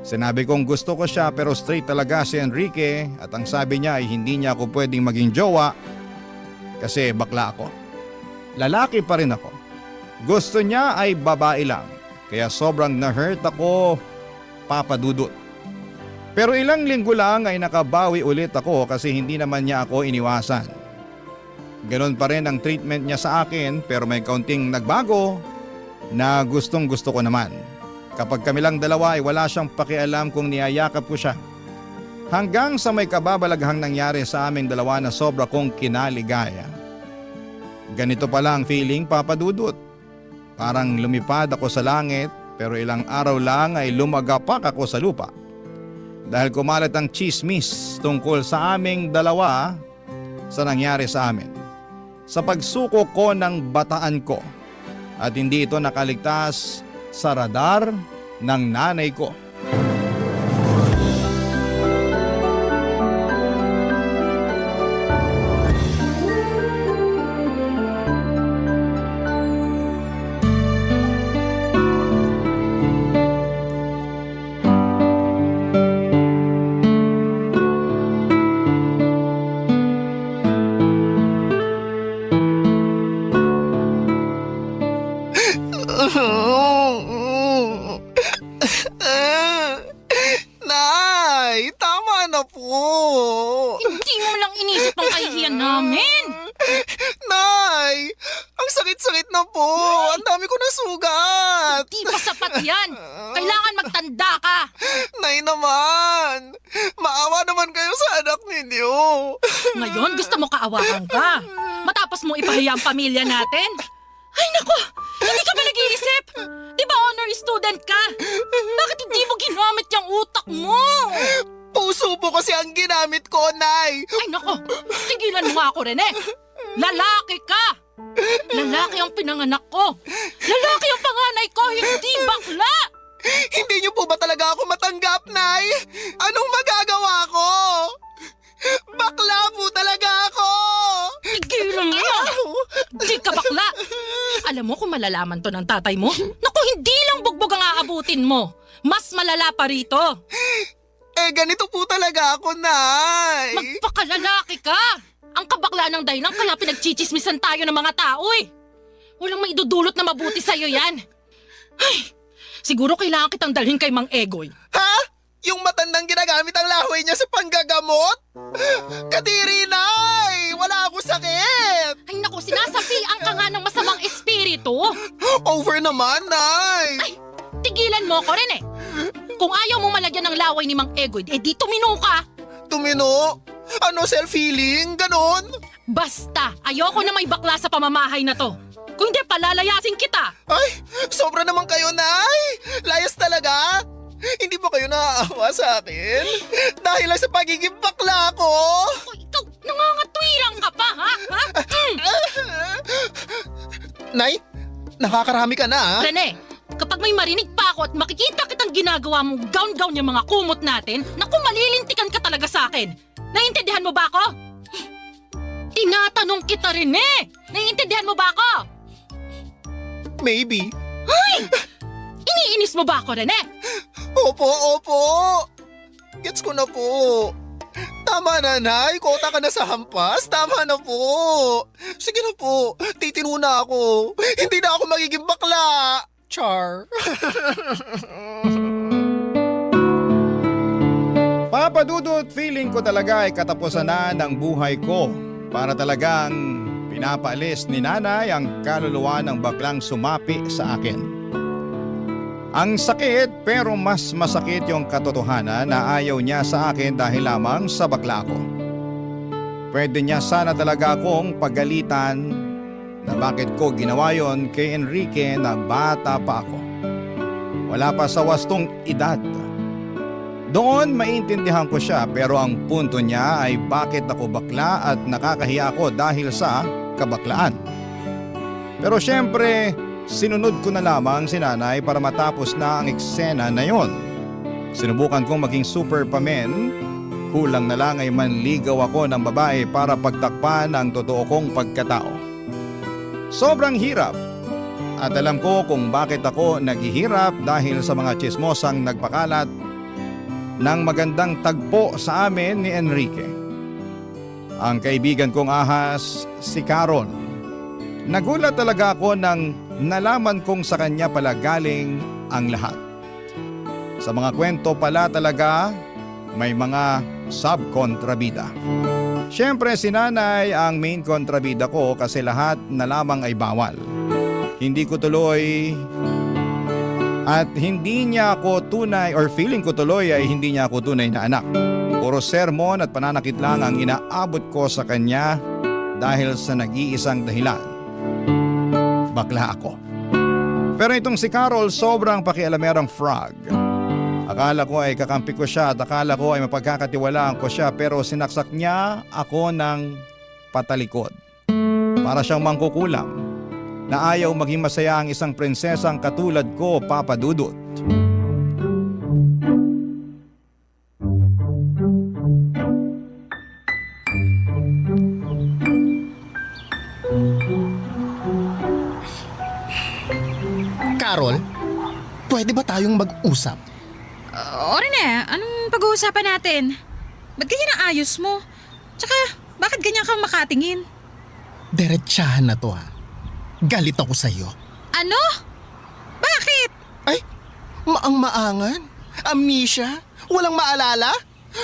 Sinabi kong gusto ko siya pero straight talaga si Enrique at ang sabi niya ay hindi niya ako pwedeng maging jowa kasi bakla ako. Lalaki pa rin ako. Gusto niya ay babae lang kaya sobrang na-hurt ako, Papa Dudut. Pero ilang linggo lang ay nakabawi ulit ako kasi hindi naman niya ako iniwasan. Ganon pa rin ang treatment niya sa akin pero may kaunting nagbago na gustong gusto ko naman. Kapag kami lang dalawa ay wala siyang pakialam kung niyayakap ko siya. Hanggang sa may kababalaghang nangyari sa aming dalawa na sobra kong kinaligaya. Ganito pala ang feeling, Papa Dudut. Parang lumipad ako sa langit pero ilang araw lang ay lumagapak ako sa lupa. Dahil kumalat ang chismis tungkol sa aming dalawa sa nangyari sa amin. Sa pagsuko ko ng bataan ko at hindi ito nakaligtas sa radar ng nanay ko. Nay, tama na po. Hindi mo lang inisip ang kahihiyan namin. Nay, ang sakit-sakit na po. Ang dami ko na sugat. Di pa sapat yan. Kailangan magtanda ka. Nay naman, maawa naman kayo sa anak ninyo. Ngayon gusto mo kaawakan ka. Matapos mo ipahiya ang pamilya natin. Ay nako, hindi ka ba nag-iisip? Di ba honor student ka? Bakit hindi mo ginamit yung utak mo? Puso po kasi ang ginamit ko, Nay. Ay nako, tigilan mo nga ako, Rene. Lalaki ka. Lalaki ang pinanganak ko. Lalaki ang panganay ko, hindi bakla. Hindi niyo po ba talaga ako matanggap, Nay? Anong magagawa ko? Bakla po talaga ako! Tigilan mo. Di ka bakla. Alam mo kung malalaman to ng tatay mo? Naku, hindi lang bugbog ang aabutin mo. Mas malala pa rito. Eh, ganito po talaga ako, Nay. Magpakalalaki ka. Ang kabakla ng dahilan kaya pinagchichismisan tayo ng mga tao eh. Walang maidudulot na mabuti sa'yo yan. Ay, siguro kailangan kitang dalhin kay Mang Egoy. Ha? Yung matandang ginagamit ang lahoy niya sa panggagamot? Kadiri, Nay! Wala akong sakit! Ay naku, sinasabihan ka nga ng masamang espiritu. Over naman, Nay! Ay, tigilan mo ko rin eh. Kung ayaw mo malagyan ng laway ni Mang Egoy, eh di tumino ka. Tumino? Ano, self-healing? Ganon? Basta, ayoko na may bakla sa pamamahay na to. Kung hindi, palalayasin kita. Ay, sobra naman kayo, Nay! Layas talaga! Hindi ba kayo naaawa sa akin? Dahil lang sa pagiging bakla ko! O, ikaw, nangangatwirang ka pa, ha? Nay, nakakarami ka na, ha? Rene, kapag may marinig pa ako at makikita kitang ginagawa mong gown-gown yung mga kumot natin, naku, malilintikan ka talaga sa akin. Naiintindihan mo ba ako? Tinatanong kita rin eh! Naiintindihan mo ba ako? Maybe. Iniinis mo ba ako, Rene? Opo. Gets ko na po. Tama na, Nay. Kota ka na sa hampas. Tama na po. Sige na po. Titino na ako. Hindi na ako magiging bakla. Char. Papa Dudut, feeling ko talaga ay katapusan na ng buhay ko para talagang pinapaalis ni nanay ang kaluluwa ng baklang sumapi sa akin. Ang sakit pero mas masakit yung katotohanan na ayaw niya sa akin dahil lamang sa bakla ko. Pwede niya sana talaga akong pagalitan na bakit ko ginawa yon kay Enrique na bata pa ako. Wala pa sa wastong edad. Doon maintindihan ko siya pero ang punto niya ay bakit ako bakla at nakakahiya ako dahil sa kabaklaan. Pero syempre, sinunod ko na lamang si nanay para matapos na ang eksena na yon. Sinubukan kong maging super pamen, kulang na lang ay manligaw ako ng babae para pagtakpan ang totoo kong pagkatao. Sobrang hirap at alam ko kung bakit ako naghihirap dahil sa mga tsismosang nagpakalat ng magandang tagpo sa amin ni Enrique. Ang kaibigan kong ahas, si Carol. Nagulat talaga ako nang nalaman kong sa kanya pala galing ang lahat. Sa mga kwento pala talaga may mga subkontrabida. Siyempre si nanay ang main kontrabida ko kasi lahat na lamang ay bawal. Hindi ko tuloy at hindi niya ako tunay or feeling ko tuloy ay hindi niya ako tunay na anak. Puro sermon at pananakit lang ang inaabot ko sa kanya dahil sa nag-iisang dahilan. Bakla ako. Pero itong si Carol sobrang pakialamerang frog. Akala ko ay kakampi ko siya at akala ko ay mapagkakatiwalaan ko siya pero sinaksak niya ako ng patalikod. Para siyang mangkukulam na ayaw maging masaya ang isang prinsesang katulad ko, Papa Dudut. Carol, pwede ba tayong mag-usap? O Rene, anong pag-uusapan natin? Ba't ganyan ang ayos mo? Tsaka, bakit ganyan kang makatingin? Diretsahan na to ha. Galit ako sa'yo. Ano? Bakit? Ay, maang-maangan? Amnesia? Walang maalala?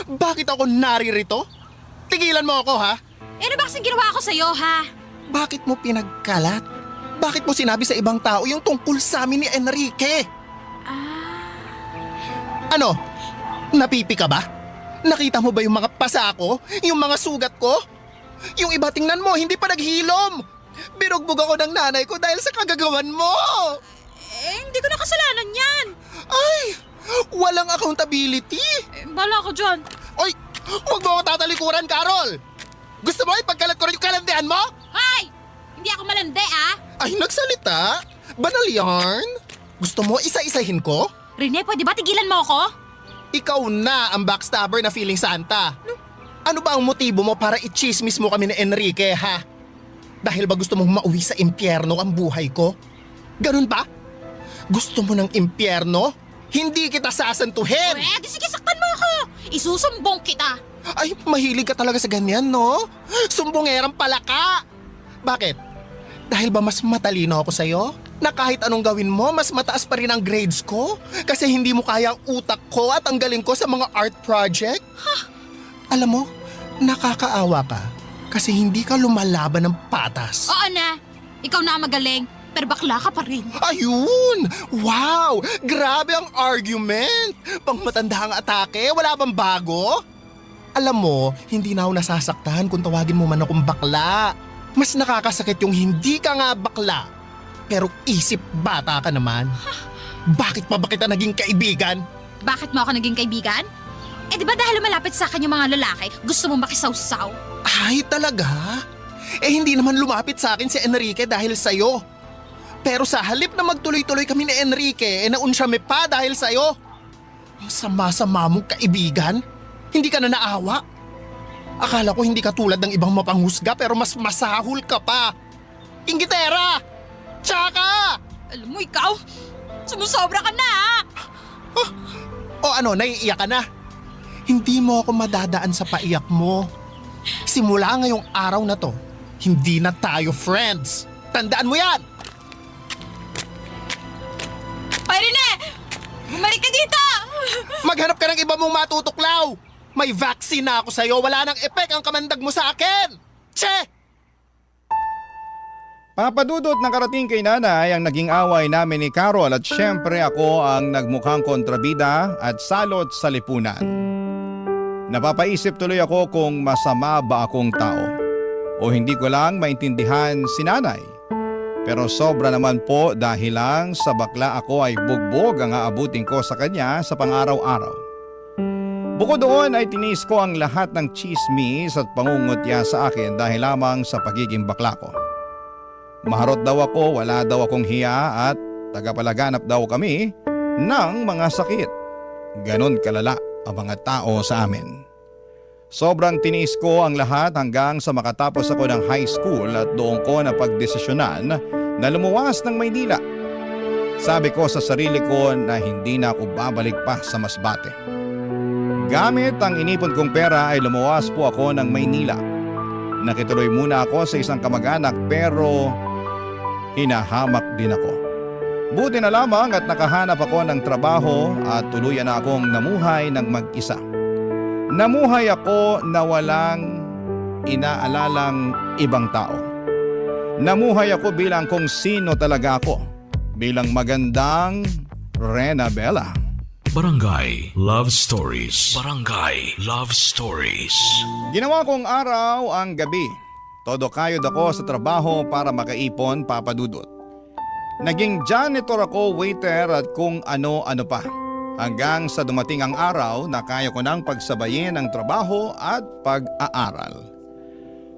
Bakit ako naririto? Tigilan mo ako ha? Ano ba kasing ginawa ko sa'yo, ha? Bakit mo pinagkalat? Bakit mo sinabi sa ibang tao yung tungkol sa amin ni Enrique? Ano? Napipi ka ba? Nakita mo ba yung mga pasa ko? Yung mga sugat ko? Yung iba tingnan mo, hindi pa naghilom! Binugbog ako ng nanay ko dahil sa kagagawan mo! Hindi ko na kasalanan yan. Ay! Walang accountability! Bala ko dyan. Oy! Huwag mo ako tatalikuran, Carol! Gusto mo ipagkalat ko rin yung kalandian mo? Hoy! Hindi ako malandi, ah. Ay, nagsalita? Banal yarn? Gusto mo isa-isahin ko? Rene, pwede ba tigilan mo ako? Ikaw na ang backstabber na feeling Santa. Ano ba ang motibo mo para i-chismis mo kami ni Enrique, ha? Dahil ba gusto mong mauwi sa impyerno ang buhay ko? Ganun ba? Gusto mo ng impyerno? Hindi kita sasantuhin! Di sige, saktan mo ako. Isusumbong kita. Ay, mahilig ka talaga sa ganyan, no? Sumbongerang pala ka! Bakit? Dahil ba mas matalino ako sa'yo? Na kahit anong gawin mo, mas mataas pa rin ang grades ko? Kasi hindi mo kaya ang utak ko at ang galing ko sa mga art project? Alam mo, nakakaawa ka kasi hindi ka lumalaban ng patas. Oo na. Ikaw na ang magaling. Pero bakla ka pa rin. Ayun! Wow! Grabe ang argument! Pang matanda ang atake, wala bang bago? Alam mo, hindi na ako nasasaktan kung tawagin mo man akong bakla. Mas nakakasakit yung hindi ka nga bakla. Pero isip bata ka naman. Bakit pa ba kita naging kaibigan? Bakit mo ako naging kaibigan? Di ba dahil malapit sa akin yung mga lalaki, gusto mo makisawsaw? Ay, talaga? Hindi naman lumapit sa akin si Enrique dahil sa'yo. Pero sa halip na magtuloy-tuloy kami ni Enrique, naunsyame pa dahil sa'yo. Ang sama-sama mong kaibigan. Hindi ka na naawa. Akala ko hindi ka tulad ng ibang mapanghusga pero mas masahol ka pa. Inggitera! Tsaka! Alam mo ikaw, sumusobra ka na O ano, naiiyak ka na? Hindi mo ako madadaan sa paiyak mo. Simula ngayong araw na to, hindi na tayo friends. Tandaan mo yan! Irene! Bumalik ka dito! Maghanap ka ng iba mong matutuklaw! May vaccine na ako sa'yo, wala nang epek ang kamandag mo sa akin! Che! Papadudot ng karating kay nanay ang naging away namin ni Carol at syempre ako ang nagmukhang kontrabida at salot sa lipunan. Napapaisip tuloy ako kung masama ba akong tao o hindi ko lang maintindihan si nanay. Pero sobra naman po dahil lang sa bakla ako ay bugbog ang aabutin ko sa kanya sa pang-araw-araw. Bukod doon ay tinis ko ang lahat ng chismis at pangungutya sa akin dahil lamang sa pagiging bakla ko. Maharot daw ako, wala daw akong hiya at tagapalaganap daw kami ng mga sakit. Ganon kalala ang mga tao sa amin. Sobrang tinis ko ang lahat hanggang sa makatapos ako ng high school at doon ko napagdesisyonan na lumuwas ng Maynila. Sabi ko sa sarili ko na hindi na ako babalik pa sa Masbate. Gamit ang inipon kong pera ay lumuwas po ako ng Maynila. Nakituloy muna ako sa isang kamag-anak pero hinahamak din ako. Buti na lamang at nakahanap ako ng trabaho at tuluyan na akong namuhay ng mag-isa. Namuhay ako na walang inaalalang ibang tao. Namuhay ako bilang kung sino talaga ako. Bilang magandang Rena Bella. Barangay Love Stories. Barangay Love Stories. Ginawa kong araw ang gabi. Todo kayod ako sa trabaho para makaipon, papadudot. Naging janitor ako, waiter at kung ano-ano pa. Hanggang sa dumating ang araw na kaya ko nang pagsabayin ang trabaho at pag-aaral.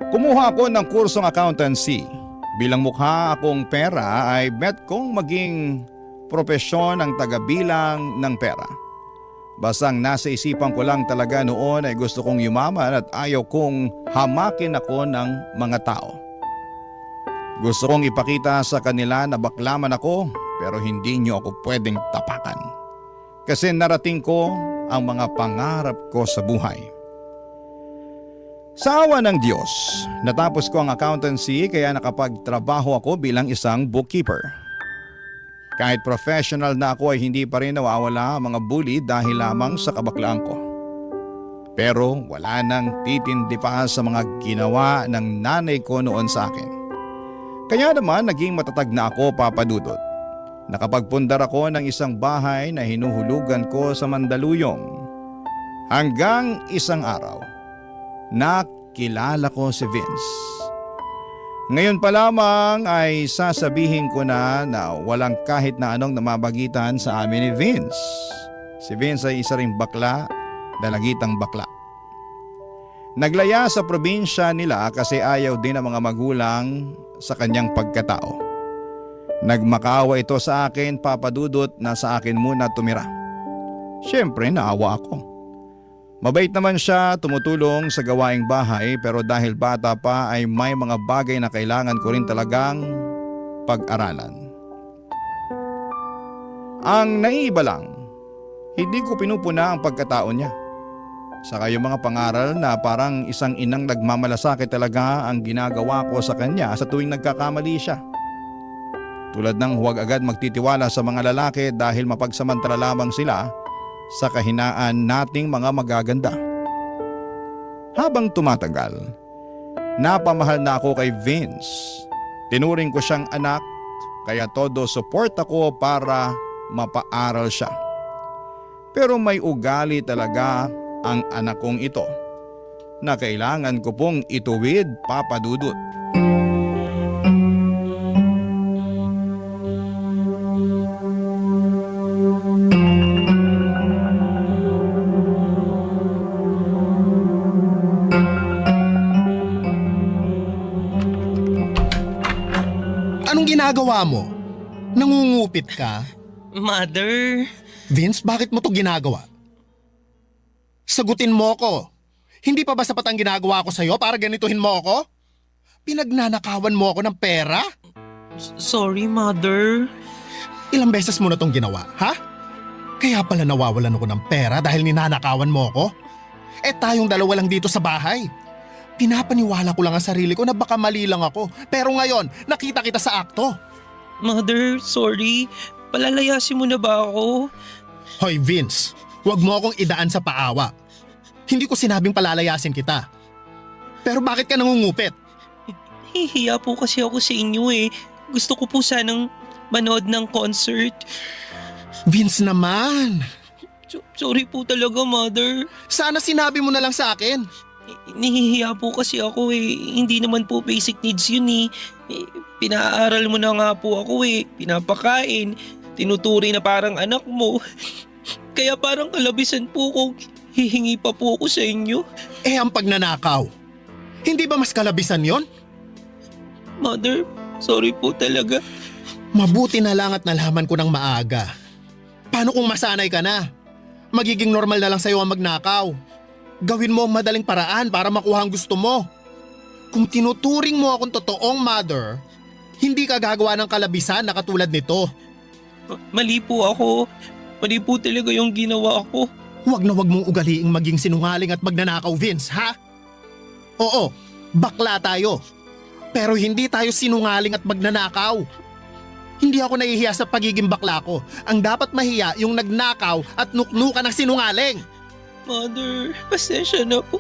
Kumuha ako ng kursong accountancy. Bilang mukha akong pera ay bet kong maging propesyon ang tagabilang ng pera. Basang nasa isipan ko lang talaga noon ay gusto kong yumaman at ayaw kong hamakin ako ng mga tao. Gusto kong ipakita sa kanila na baklaman ako pero hindi niyo ako pwedeng tapakan. Kasi narating ko ang mga pangarap ko sa buhay. Sa awa ng Diyos, natapos ko ang accountancy kaya nakapagtrabaho ako bilang isang bookkeeper. Kahit professional na ako ay hindi pa rin nawawala ang mga bully dahil lamang sa kabaklaan ko. Pero wala nang titindi pa sa mga ginawa ng nanay ko noon sa akin. Kaya naman naging matatag na ako, papadudot. Nakapagpundar ako ng isang bahay na hinuhulugan ko sa Mandaluyong. Hanggang isang araw, nakilala ko si Vince. Ngayon pa lamang ay sasabihin ko na walang kahit na anong namabagitan sa amin ni Vince. Si Vince ay isa ring bakla, dalagitang bakla. Naglaya sa probinsya nila kasi ayaw din ng mga magulang sa kanyang pagkatao. Nagmakaawa ito sa akin, papadudot na sa akin muna tumira. Siyempre naawa ako. Mabait naman siya, tumutulong sa gawaing bahay pero dahil bata pa ay may mga bagay na kailangan ko rin talagang pag-aralan. Ang naiiba lang, hindi ko pinupuna ang pagkatao niya. Saka yung mga pangaral na parang isang inang nagmamalasakit talaga ang ginagawa ko sa kanya sa tuwing nagkakamali siya. Tulad ng huwag agad magtitiwala sa mga lalaki dahil mapagsamantala lamang sila sa kahinaan nating mga magaganda. Habang tumatagal, napamahal na ako kay Vince. Tinuring ko siyang anak, kaya todo support ako para mapaaral siya. Pero may ugali talaga ang anak kong ito na kailangan ko pong ituwid, papadudot. Anong ginagawa mo? Nangungupit ka? Mother, Vince, bakit mo to ginagawa? Sagutin mo ko. Hindi pa ba sapat ang ginagawa ko sa'yo para ganituhin mo ako? Pinagnanakawan mo ako ng pera? sorry mother. Ilang beses mo na tong ginawa, ha? Kaya pala nawawalan ako ng pera dahil ninanakawan mo ako? Eh tayong dalawa lang dito sa bahay. Pinapaniwala ko lang ang sarili ko na baka mali lang ako. Pero ngayon, nakita kita sa akto. Mother, sorry. Palalayasin mo na ba ako? Hoy Vince, huwag mo akong idaan sa paawa. Hindi ko sinabing palalayasin kita. Pero bakit ka nangungupit? Hihiya po kasi ako sa inyo eh. Gusto ko po sanang manood ng concert. Vince naman. Sorry po talaga, Mother. Sana sinabi mo na lang sa akin. Nahihiya po kasi ako eh. Hindi naman po basic needs yun eh. Pinaaral mo na nga po ako eh. Pinapakain. Tinuturi na parang anak mo. Kaya parang kalabisan po kung hihingi pa po ako sa inyo. Eh ang pagnanakaw. Hindi ba mas kalabisan yon? Mother, sorry po talaga. Mabuti na lang at nalaman ko ng maaga. Paano kung masanay ka na? Magiging normal na lang sa'yo ang magnakaw. Gawin mo ang madaling paraan para makuha ang gusto mo. Kung tinuturing mo akong totoong mother, hindi ka gagawa ng kalabisan na katulad nito. Mali po ako. Mali po talaga yung ginawa ko. Huwag na huwag mong ugaliing maging sinungaling at magnanakaw, Vince, ha? Oo, bakla tayo. Pero hindi tayo sinungaling at magnanakaw. Hindi ako nahihiya sa pagiging bakla ko. Ang dapat mahiya yung nagnakaw at nuknukan ng sinungaling. Mother, pasensya na po.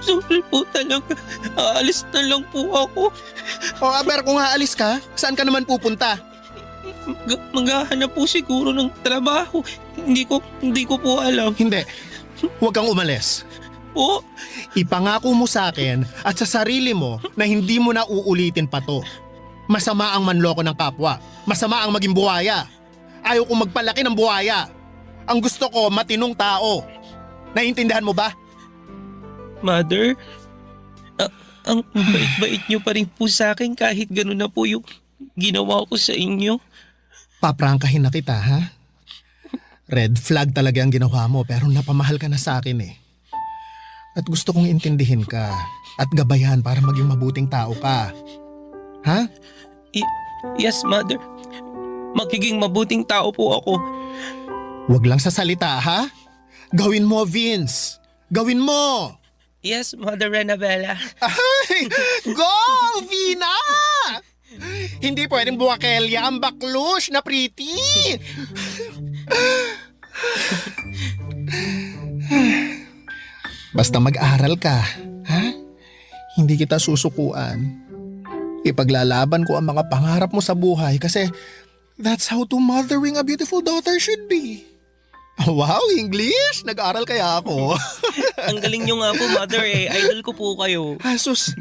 Sorry po talaga. Aalis na lang po ako. O aber kung aalis ka, saan ka naman pupunta? Maghahanap po siguro ng trabaho. Hindi ko po alam. Hindi, huwag kang umalis. Po? Ipangako mo sa akin at sa sarili mo na hindi mo na uulitin pa to. Masama ang manloko ng kapwa. Masama ang maging buhaya. Ayaw kong magpalaki ng buhaya. Ang gusto ko, matinong tao. Naiintindihan mo ba? Mother, ang bait-bait niyo pa rin po sa akin kahit gano'n na po yung ginawa ko sa inyo. Paprangkahin na kita, ha? Red flag talaga ang ginawa mo pero napamahal ka na sa akin eh. At gusto kong intindihin ka at gabayan para maging mabuting tao ka. Ha? Yes, Mother. Magiging mabuting tao po ako. Huwag lang sa salita, ha? Gawin mo, Vince. Gawin mo. Yes, Mother Renabella. Ay! Go, Vina! Hindi pwedeng buwakelya ang baklush na pretty. Basta mag-aral ka, ha? Hindi kita susukuan. Ipaglalaban ko ang mga pangarap mo sa buhay kasi that's how to mothering a beautiful daughter should be. Wow, English! Nag-aral kaya ako. Ang galing nyo nga po, Mother eh. Idol ko po kayo. Asus.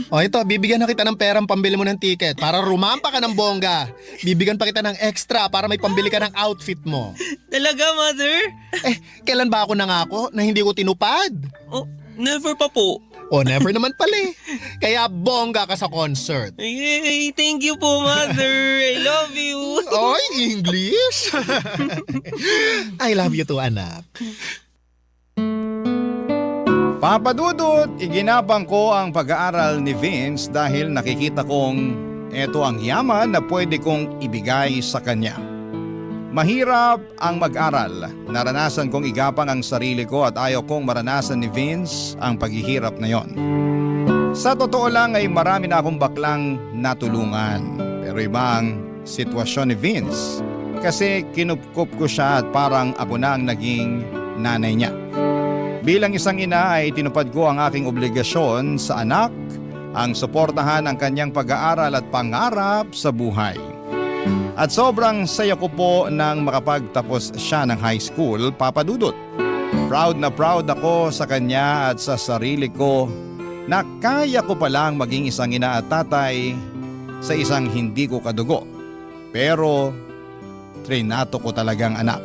O ito, bibigyan na kita ng perang pambili mo ng ticket para rumampa ka ng bongga. Bibigyan pa kita ng extra para may pambili ka ng outfit mo. Talaga, Mother? Eh, kailan ba ako nangako na hindi ko tinupad? Oh, never pa po. O never naman pala eh. Kaya bongga ka sa concert. Yay! Thank you po, Mother. I love you. Oy, English! I love you too, anak. Papa Dudut, iginapang ko ang pag-aaral ni Vince dahil nakikita kong eto ang yaman na pwede kong ibigay sa kanya. Mahirap ang mag-aral. Naranasan kong igapang ang sarili ko at ayaw kong maranasan ni Vince ang paghihirap na yon. Sa totoo lang ay marami na akong baklang natulungan. Pero iba ang sitwasyon ni Vince. Kasi kinupkup ko siya at parang ako na ang naging nanay niya. Bilang isang ina ay tinupad ko ang aking obligasyon sa anak, ang suportahan ang kanyang pag-aaral at pangarap sa buhay. At sobrang saya ko po nang makapagtapos siya ng high school, Papa Dudut. Proud na proud ako sa kanya at sa sarili ko na kaya ko palang maging isang ina at tatay sa isang hindi ko kadugo. Pero trinato ko talagang anak.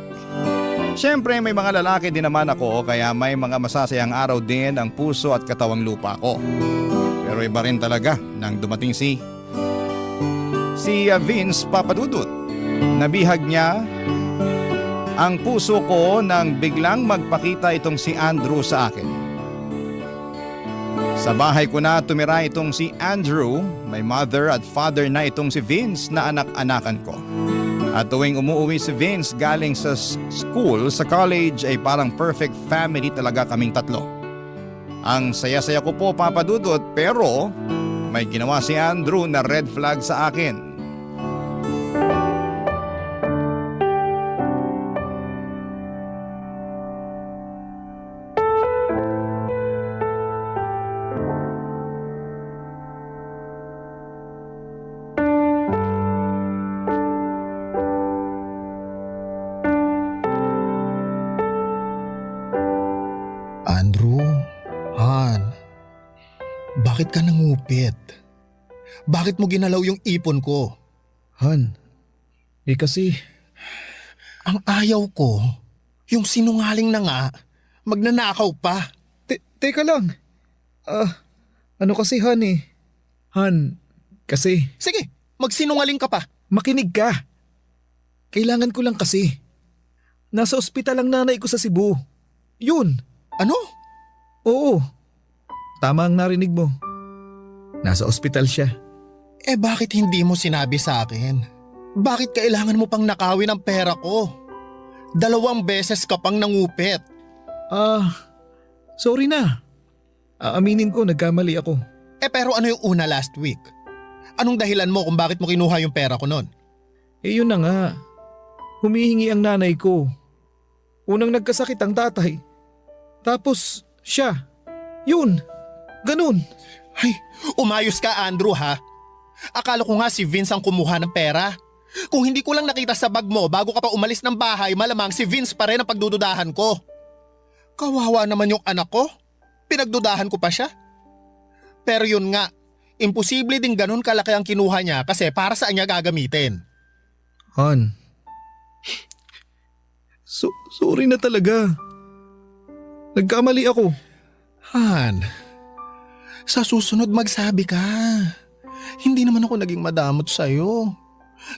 Siyempre may mga lalaki din naman ako kaya may mga masasayang araw din ang puso at katawang lupa ko. Pero iba rin talaga nang dumating si Vince, Papa Dudut. Nabihag niya ang puso ko nang biglang magpakita itong si Andrew sa akin. Sa bahay ko na tumira itong si Andrew, may mother at father na itong si Vince na anak-anakan ko. At tuwing umuwi si Vince galing sa school, sa college ay parang perfect family talaga kaming tatlo. Ang saya-saya ko po, Papa Dudut, pero may ginawa si Andrew na red flag sa akin. Andrew, Han, bakit ka nangupit? Bakit mo ginalaw yung ipon ko? Han, kasi... Ang ayaw ko, yung sinungaling na nga, magnanakaw pa. Teka lang. Ano kasi Han eh? Han, kasi... Sige, magsinungaling ka pa. Makinig ka. Kailangan ko lang kasi. Nasa ospital ang nanay ko sa Cebu. Yun. Ano? Oo. Tama ang narinig mo. Nasa ospital siya. Eh bakit hindi mo sinabi sa akin? Bakit kailangan mo pang nakawin ang pera ko? 2 beses ka pang nangupit. Sorry na. Aaminin ko, nagkamali ako. Eh pero ano yung una last week? Anong dahilan mo kung bakit mo kinuha yung pera ko nun? Eh yun na nga. Humihingi ang nanay ko. Unang nagkasakit ang tatay. Tapos siya. Yun. Ganun. Ay, umayos ka Andrew ha. Akala ko nga si Vince ang kumuha ng pera. Kung hindi ko lang nakita sa bag mo bago ka pa umalis ng bahay, malamang si Vince pa rin ang pagdududahan ko. Kawawa naman yung anak ko. Pinagdudahan ko pa siya. Pero yun nga, imposible din ganun kalaki ang kinuha niya kasi para saan niya gagamitin. Han. Sorry na talaga. Nagkamali ako. Han, sa susunod magsabi ka. Hindi naman ako naging madamot sa'yo.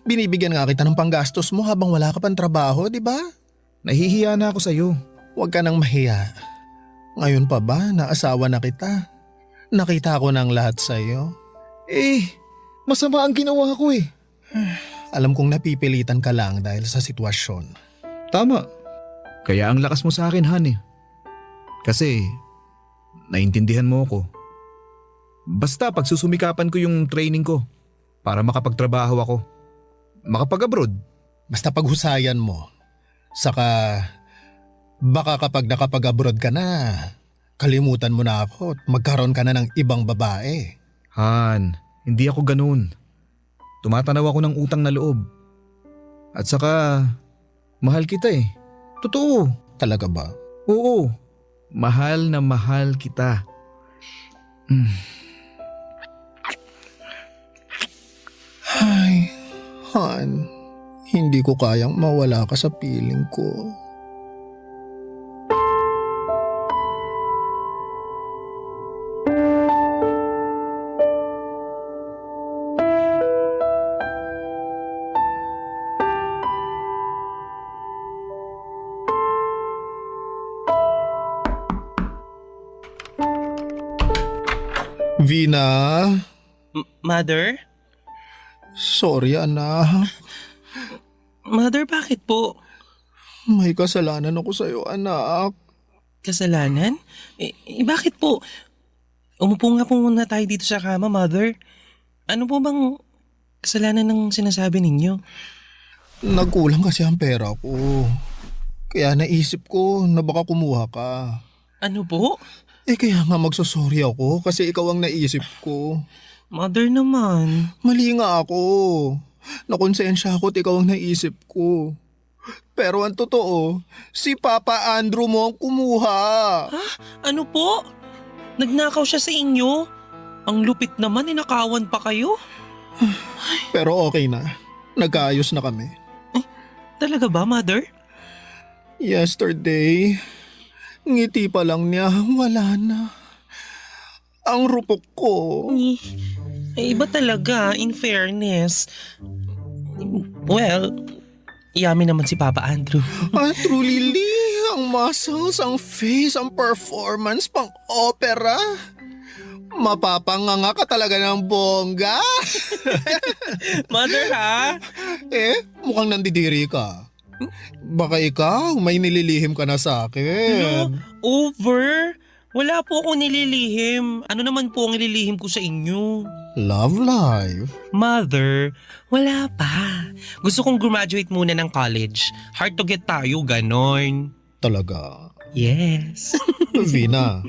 Binibigyan nga kita ng panggastos mo habang wala ka pang trabaho, di ba? Nahihiya na ako sa'yo. Huwag ka nang mahiya. Ngayon pa ba na asawa na kita? Nakita ko ng lahat sa'yo. Masama ang ginawa ko eh. Alam kong napipilitan ka lang dahil sa sitwasyon. Tama. Kaya ang lakas mo sa akin, Han eh. Kasi, naintindihan mo ako. Basta pagsusumikapan ko yung training ko para makapagtrabaho ako. Makapag-abroad. Basta paghusayan mo. Saka, baka kapag nakapag-abroad ka na, kalimutan mo na ako at magkaroon ka na ng ibang babae. Han, hindi ako ganun. Tumatanaw ako ng utang na loob. At saka, mahal kita eh. Totoo. Talaga ba? Oo. Mahal na mahal kita. Ay, Han, hindi ko kayang mawala ka sa piling ko. Vina? Mother? Sorry anak. Mother, bakit po? May kasalanan ako sa'yo anak. Kasalanan? Bakit po? Umupo nga po muna tayo dito sa kama, Mother. Ano po bang kasalanan ng sinasabi ninyo? Nagkulang kasi ang pera ko. Kaya naisip ko na baka kumuha ka. Ano po? Kaya nga magsosorry ako kasi ikaw ang naisip ko. Mother naman. Mali nga ako. Nakonsensya ako at ikaw ang naisip ko. Pero ang totoo, si Papa Andrew mo ang kumuha. Ha? Ano po? Nagnakaw siya sa inyo? Ang lupit naman, inakawan pa kayo? Pero okay na. Nagkaayos na kami. Talaga ba, Mother? Yesterday, ngiti pa lang niya, wala na. Ang rupok ko. Iba talaga, in fairness. Well, Iyamin naman si Papa Andrew. Truly, Lee, ang muscles, ang face, ang performance, pang opera. Mapapanganga ka talaga ng bongga. Mother ha? Mukhang nandidiri ka. Baka ikaw, may nililihim ka na sa akin. Over? Wala po akong nililihim. Ano naman po ang nililihim ko sa inyo? Love life. Mother, wala pa. Gusto kong graduate muna ng college. Hard to get tayo, ganon. Talaga. Yes. Vina,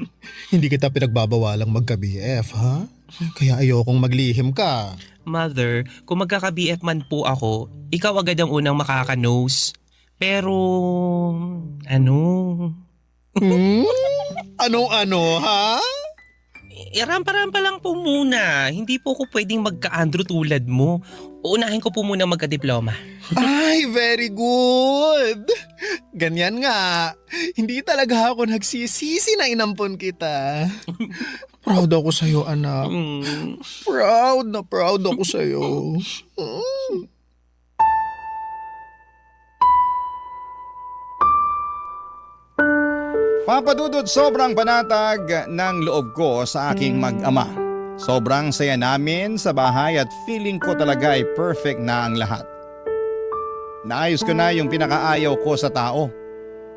hindi kita pinagbabawalang magka-BF, ha? Kaya ayokong maglihim ka. Mother, kung magkaka-BF man po ako, ikaw agad ang unang makaka-nose. Pero, Ano-ano, ha? Rampa-rampa lang po muna. Hindi po ako pwedeng magka-Andrew tulad mo. Uunahin ko po muna magka-diploma. Ay, very good. Ganyan nga. Hindi talaga ako nagsisisi na inampon kita. Proud ako sa'yo, anak. Proud na proud ako sa'yo. Papa Dudut, sobrang panatag ng loob ko sa aking mag-ama. Sobrang saya namin sa bahay at feeling ko talaga ay perfect na ang lahat. Naayos ko na yung pinakaayaw ko sa tao,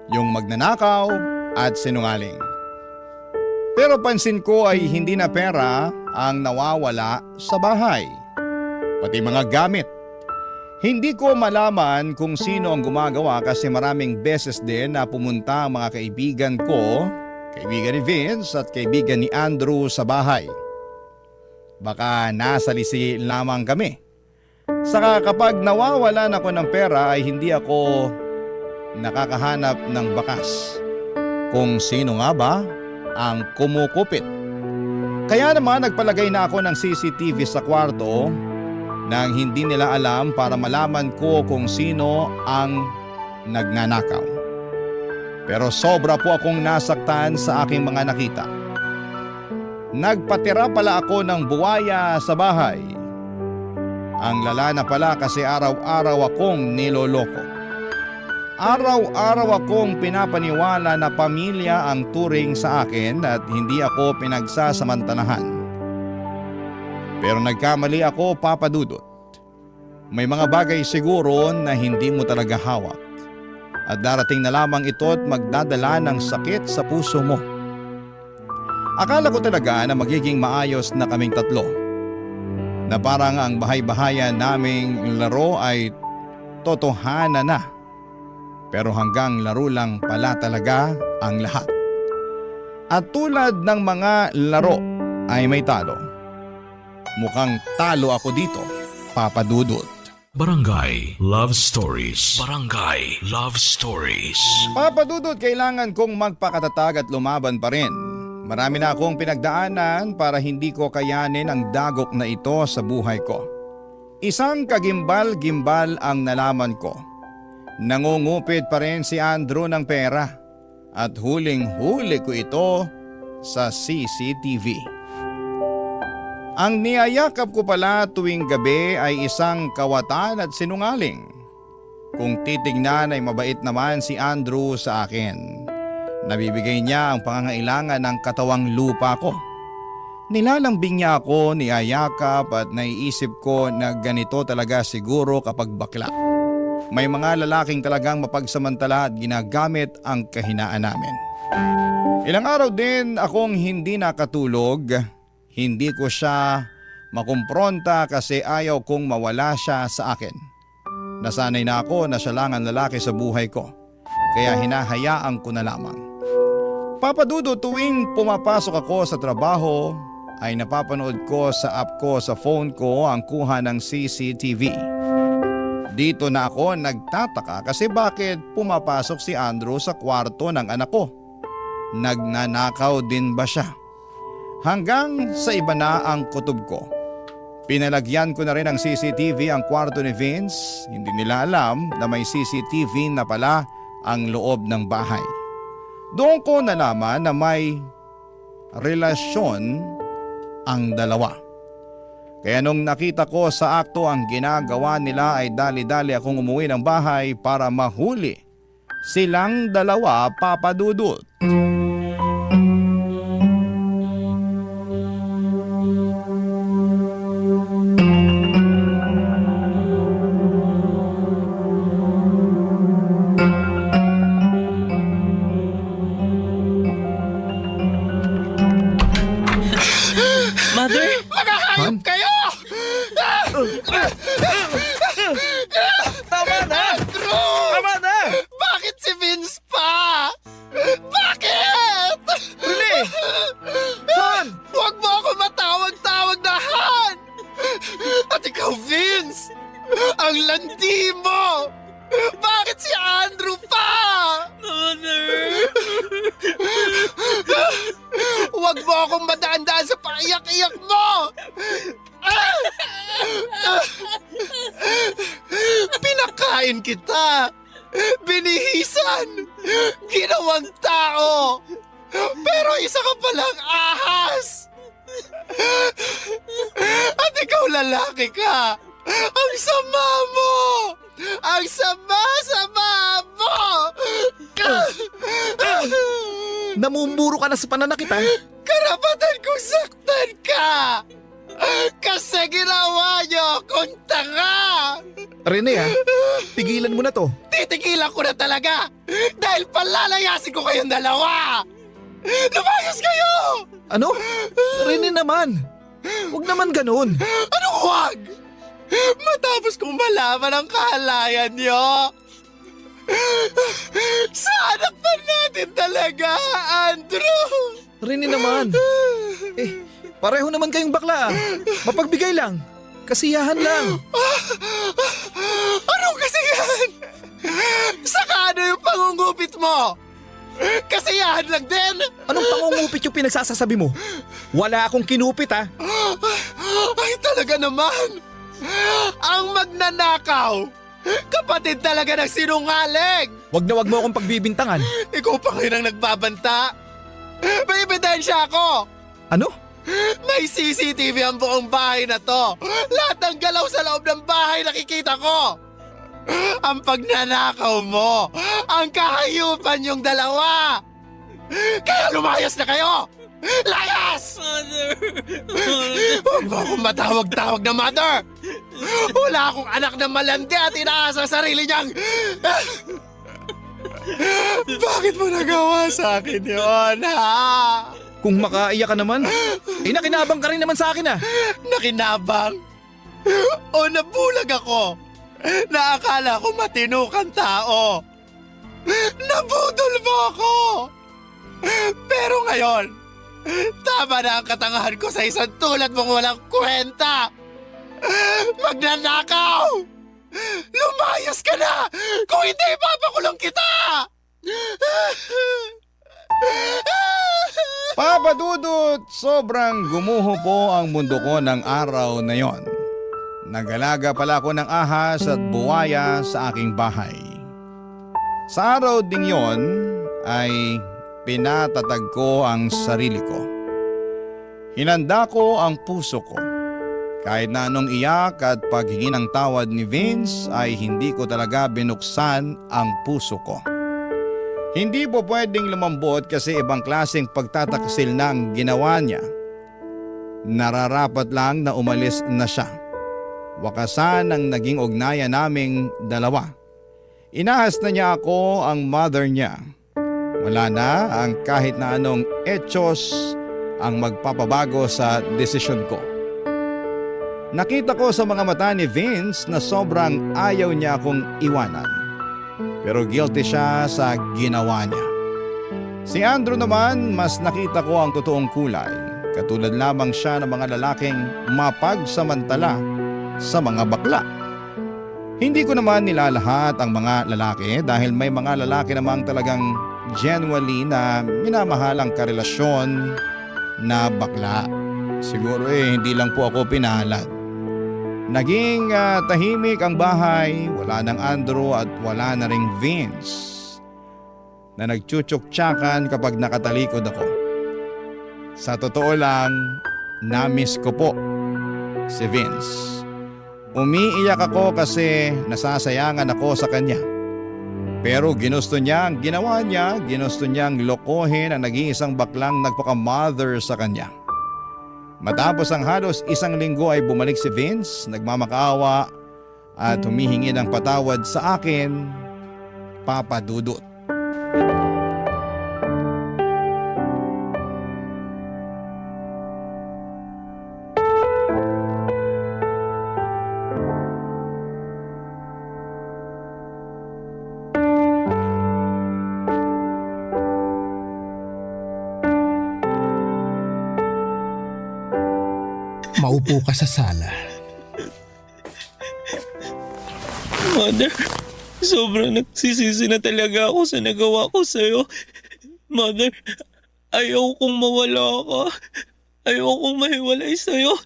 yung magnanakaw at sinungaling. Pero pansin ko ay hindi na pera ang nawawala sa bahay, pati mga gamit. Hindi ko malaman kung sino ang gumagawa kasi maraming beses din na pumunta ang mga kaibigan ko, kaibigan ni Vince at kaibigan ni Andrew sa bahay. Baka nasalisi lamang kami. Saka kapag nawawalan ako ng pera ay hindi ako nakakahanap ng bakas. Kung sino nga ba ang kumukupit. Kaya naman nagpalagay na ako ng CCTV sa kwarto nang hindi nila alam para malaman ko kung sino ang nagnanakaw. Pero sobra po akong nasaktan sa aking mga nakita. Nagpatira pala ako ng buwaya sa bahay. Ang lala na pala kasi araw-araw akong niloloko. Araw-araw akong pinapaniwala na pamilya ang turing sa akin at hindi ako pinagsasamantalahan. Pero nagkamali ako, Papa Dudut. May mga bagay siguro na hindi mo talaga hawak. At darating na lamang ito at magdadala ng sakit sa puso mo. Akala ko talaga na magiging maayos na kaming tatlo. Na parang ang bahay-bahayan naming laro ay totohanan na. Pero hanggang laro lang pala talaga ang lahat. At tulad ng mga laro ay may talo. Mukhang talo ako dito, Papa Dudut. Barangay Love Stories. Barangay Love Stories. Papa Dudut, kailangan kong magpakatatag at lumaban pa rin. Marami na akong pinagdaanan para hindi ko kayanin ang dagok na ito sa buhay ko. Isang kagimbal-gimbal ang nalaman ko. Nangungupit pa rin si Andrew ng pera at huling-huli ko ito sa CCTV. Ang niyayakap ko pala tuwing gabi ay isang kawatan at sinungaling. Kung titignan ay mabait naman si Andrew sa akin. Nabibigay niya ang pangangailangan ng katawang lupa ko. Nilalambing niya ako, niyayakap at naiisip ko na ganito talaga siguro kapag bakla. May mga lalaking talagang mapagsamantala at ginagamit ang kahinaan namin. Ilang araw din akong hindi nakatulog. Hindi ko siya makumpronta kasi ayaw kong mawala siya sa akin. Nasanay na ako na siya lang ang lalaki sa buhay ko. Kaya hinahayaan ko na lamang. Papa Dudu, tuwing pumapasok ako sa trabaho ay napapanood ko sa app ko sa phone ko ang kuha ng CCTV. Dito na ako nagtataka kasi bakit pumapasok si Andrew sa kwarto ng anak ko. Nagnanakaw din ba siya? Hanggang sa iba na ang kutob ko. Pinalagyan ko na rin ng CCTV ang kwarto ni Vince. Hindi nila alam na may CCTV na pala ang loob ng bahay. Doon ko nalaman na may relasyon ang dalawa. Kaya nung nakita ko sa akto ang ginagawa nila ay dali-dali akong umuwi ng bahay para mahuli silang dalawa, Papa Dudut. Mother? Makakayop kayo! Tama na! Andrew! Tama na! Bakit si Vince pa? Bakit? Rene! Han! Huwag mo ako matawag-tawag na Han! At ikaw, Vince! Ang landi mo! Bakit si Andrew pa? Mother! Huwag mo akong madaan-daan sa paiyak-iyak mo! Pinakain kita! Binihisan! Ginawang tao! Pero isa ka palang ahas! At ikaw lalaki ka! Ang sama mo! Ang sama-sama mo! Namumuro ka na sa pananakit ha? Karapatan kong saktan ka! Kasi ginawa niyo akong tanga! Rene ha, tigilan mo na to. Titigilan ko na talaga! Dahil palalayasin ko kayong dalawa! Lumayas kayo! Ano? Rene naman. Huwag naman ganun. Anong huwag? Matapos kong malaman ang kahalayan niyo! Sa anak pa natin talaga, Andrew! Rene naman. Pareho naman kayong bakla. Mapagbigay lang. Kasiyahan lang. Anong kasiyahan? Saka ano yung pangungupit mo? Kasiyahan lang din? Anong pangungupit yung pinagsasasabi mo? Wala akong kinupit ha. Ay talaga naman! Ang magnanakaw! Kapatid talaga ng sinungaling! Wag mo akong pagbibintangan. Ikaw pa ngayon ang nagbabanta! May ebidensya ako! Ano? May CCTV ang buong bahay na to! Lahat ng galaw sa loob ng bahay nakikita ko! Ang pagnanakaw mo! Ang kahayupan yung dalawa! Kaya lumayas na kayo! Layas! Mother! Huwag mo akong matawag-tawag na mother! Wala akong anak na malandi at inaasa sa sarili niyang... Bakit mo nagawa sa akin yun, ha? Kung makaiyak ka naman, nakinabang ka rin naman sa akin ah. Nakinabang? O nabulag ako? Na akala ko matino kang tao? Nabudol mo ako? Pero ngayon, tama na ang katangahan ko sa isang tulad mong walang kwenta! Magnanakaw! Lumayas ka na! Kung hindi, papakulong kita! Papa Dudut, sobrang gumuho po ang mundo ko ng araw na yon. Nagalaga pala ako ng ahas at buwaya sa aking bahay. Sa araw ding yon ay pinatatag ko ang sarili ko. Hinanda ko ang puso ko. Kahit na anong iyak at paghingi ng tawad ni Vince ay hindi ko talaga binuksan ang puso ko. Hindi po pwedeng lumambot kasi ibang klaseng pagtataksil na ang ginawa niya. Nararapat lang na umalis na siya. Wakasan ang naging ugnayan naming dalawa. Inahas na niya ako ang mother niya. Wala na ang kahit na anong etsyos ang magpapabago sa desisyon ko. Nakita ko sa mga mata ni Vince na sobrang ayaw niya akong iwanan. Pero guilty siya sa ginawa niya. Si Andrew naman, mas nakita ko ang totoong kulay. Katulad lamang siya ng mga lalaking mapagsamantala sa mga bakla. Hindi ko naman nilalahat ang mga lalaki dahil may mga lalaki namang talagang genuinely na minamahalang karelasyon na bakla. Siguro hindi lang po ako pinalad. Naging tahimik ang bahay, wala nang Andrew at wala na ring Vince na nagchuchuk-tsakan kapag nakatalikod ako. Sa totoo lang, na-miss ko po si Vince. Umiiyak ako kasi nasasayangan ako sa kanya. Pero ginusto niya ang ginawa niya, ginusto niyang lokohin ang nag-iisang baklang nagpaka-mother sa kanya. Matapos ang halos 1 linggo ay bumalik si Vince, nagmamakaawa at humihingi ng patawad sa akin, Papa Dudut. Maupo ka sa sala. Mother, sobrang nagsisisi na talaga ako sa nagawa ko sa'yo. Mother, ayaw kong mawala ka. Ayaw kong mahiwalay sa'yo.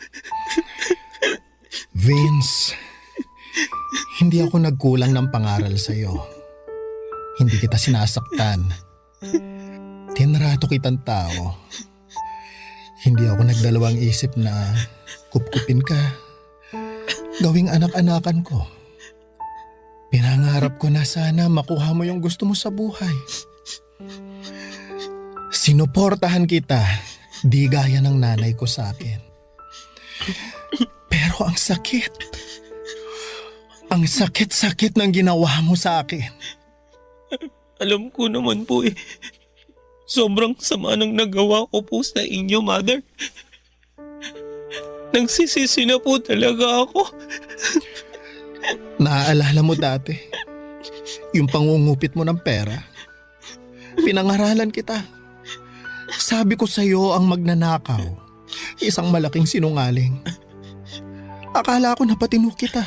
Vince, hindi ako nagkulang ng pangaral sa'yo. Hindi kita sinasaktan. Tinrato kitang tao. Hindi ako nagdalawang isip na kupkupin ka. Gawing anak-anakan ko. Pinangarap ko na sana makuha mo yung gusto mo sa buhay. Sinuportahan kita, di gaya ng nanay ko sa akin. Pero ang sakit. Ang sakit-sakit ng ginawa mo sa akin. Alam ko naman po eh. Sobrang sama ng nagawa ko po sa inyo, Mother. Nagsisisi na po talaga ako. Naaalala mo dati, yung pangungupit mo ng pera. Pinangaralan kita. Sabi ko sa'yo ang magnanakaw, isang malaking sinungaling. Akala ko napatino kita.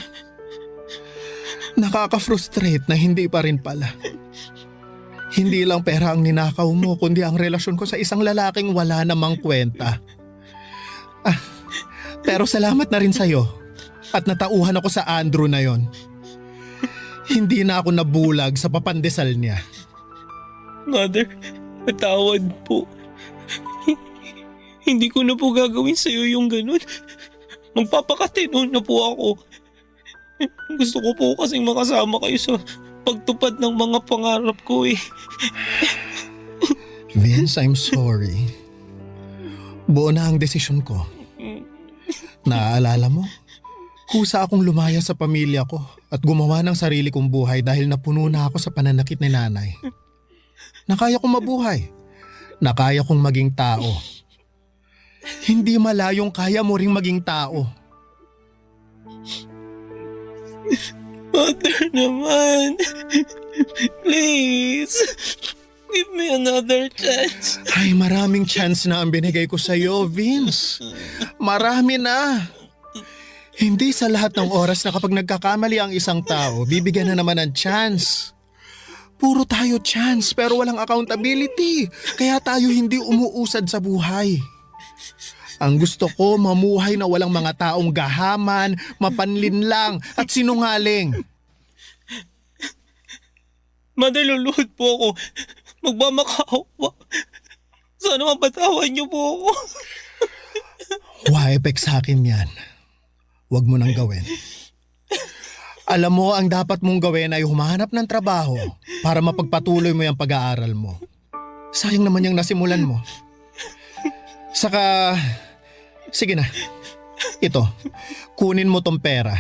Nakaka-frustrate na hindi pa rin pala. Hindi lang pera ang ninakaw mo, kundi ang relasyon ko sa isang lalaking wala namang kwenta. Pero salamat na rin sa'yo at natauhan ako sa Andrew na yon. Hindi na ako nabulag sa papandesal niya. Mother, patawad po. Hindi ko na po gagawin sa'yo yung ganun. Magpapakatino na po ako. Gusto ko po kasing makasama kayo sa pagtupad ng mga pangarap ko eh. Vince, I'm sorry. Buo na ang desisyon ko. Naaalala mo? Kusa akong lumaya sa pamilya ko at gumawa ng sarili kong buhay dahil napuno na ako sa pananakit ni nanay. Nakaya kong mabuhay. Nakaya kong maging tao. Hindi malayong kaya mo ring maging tao. Mother naman. Please. Give me another chance. Ay, maraming chance na ang binigay ko sa'yo, Vince. Marami na. Hindi sa lahat ng oras na kapag nagkakamali ang isang tao, bibigyan na naman ng chance. Puro tayo chance pero walang accountability. Kaya tayo hindi umuusad sa buhay. Ang gusto ko, mamuhay na walang mga taong gahaman, mapanlinlang at sinungaling. Madaluluhod po ako. Magmamakaawa. Sana mapatawan niyo po ako. Wa-epek sa akin yan. Huwag mo nang gawin. Alam mo, ang dapat mong gawin ay humahanap ng trabaho para mapagpatuloy mo yung pag-aaral mo. Sayang naman yung nasimulan mo. Saka, sige na. Ito, kunin mo tong pera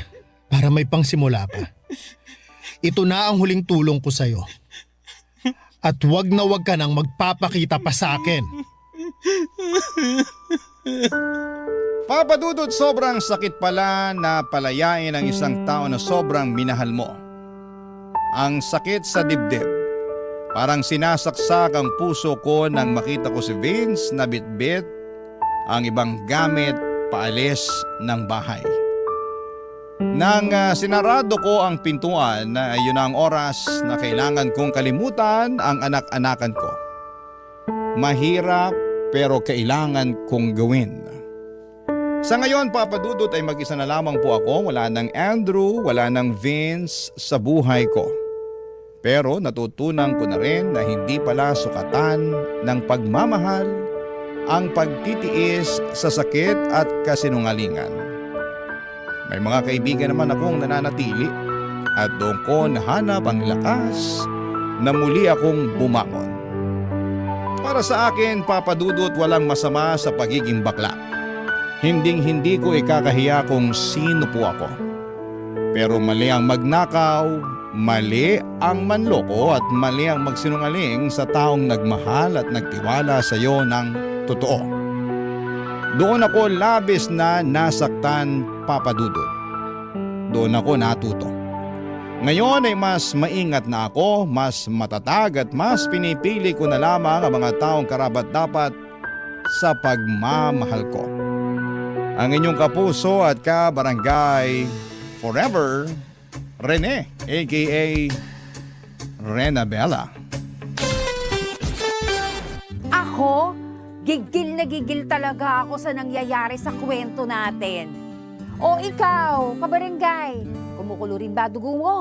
para may pangsimula ka. Ito na ang huling tulong ko sa'yo. At wag na wag ka nang magpapakita pa sa akin. Papa Dudut, sobrang sakit pala na palayain ang isang tao na sobrang minahal mo. Ang sakit sa dibdib. Parang sinasaksak ang puso ko nang makita ko si Vince na bitbit ang ibang gamit paalis ng bahay. Nang sinarado ko ang pintuan, yun ang oras na kailangan kong kalimutan ang anak-anakan ko. Mahirap pero kailangan kong gawin. Sa ngayon, Papa Dudut, ay mag-isa na lamang po ako. Wala nang Andrew, wala nang Vince sa buhay ko. Pero natutunan ko na rin na hindi pala sukatan ng pagmamahal ang pagtitiis sa sakit at kasinungalingan. May mga kaibigan naman akong nananatili at doon ko nahanap ang lakas na muli akong bumangon. Para sa akin, Papa Dudut, walang masama sa pagiging bakla. Hinding-hindi ko ikakahiya kung sino po ako. Pero mali ang magnakaw, mali ang manloko at mali ang magsinungaling sa taong nagmahal at nagtiwala sa iyo ng totoo. Doon ako labis na nasaktan, Papa Dudut. Doon ako natuto. Ngayon ay mas maingat na ako, mas matatag at mas pinipili ko na lamang ang mga taong karapat-dapat sa pagmamahal ko. Ang inyong kapuso at kabarangay forever, Rene, aka Rena Bella. Ako, gigil na gigil talaga ako sa nangyayari sa kwento natin. O ikaw, kabarangay, kumukulo rin ba dugo mo?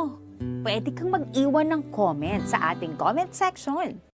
Pwede kang mag-iwan ng comment sa ating comment section.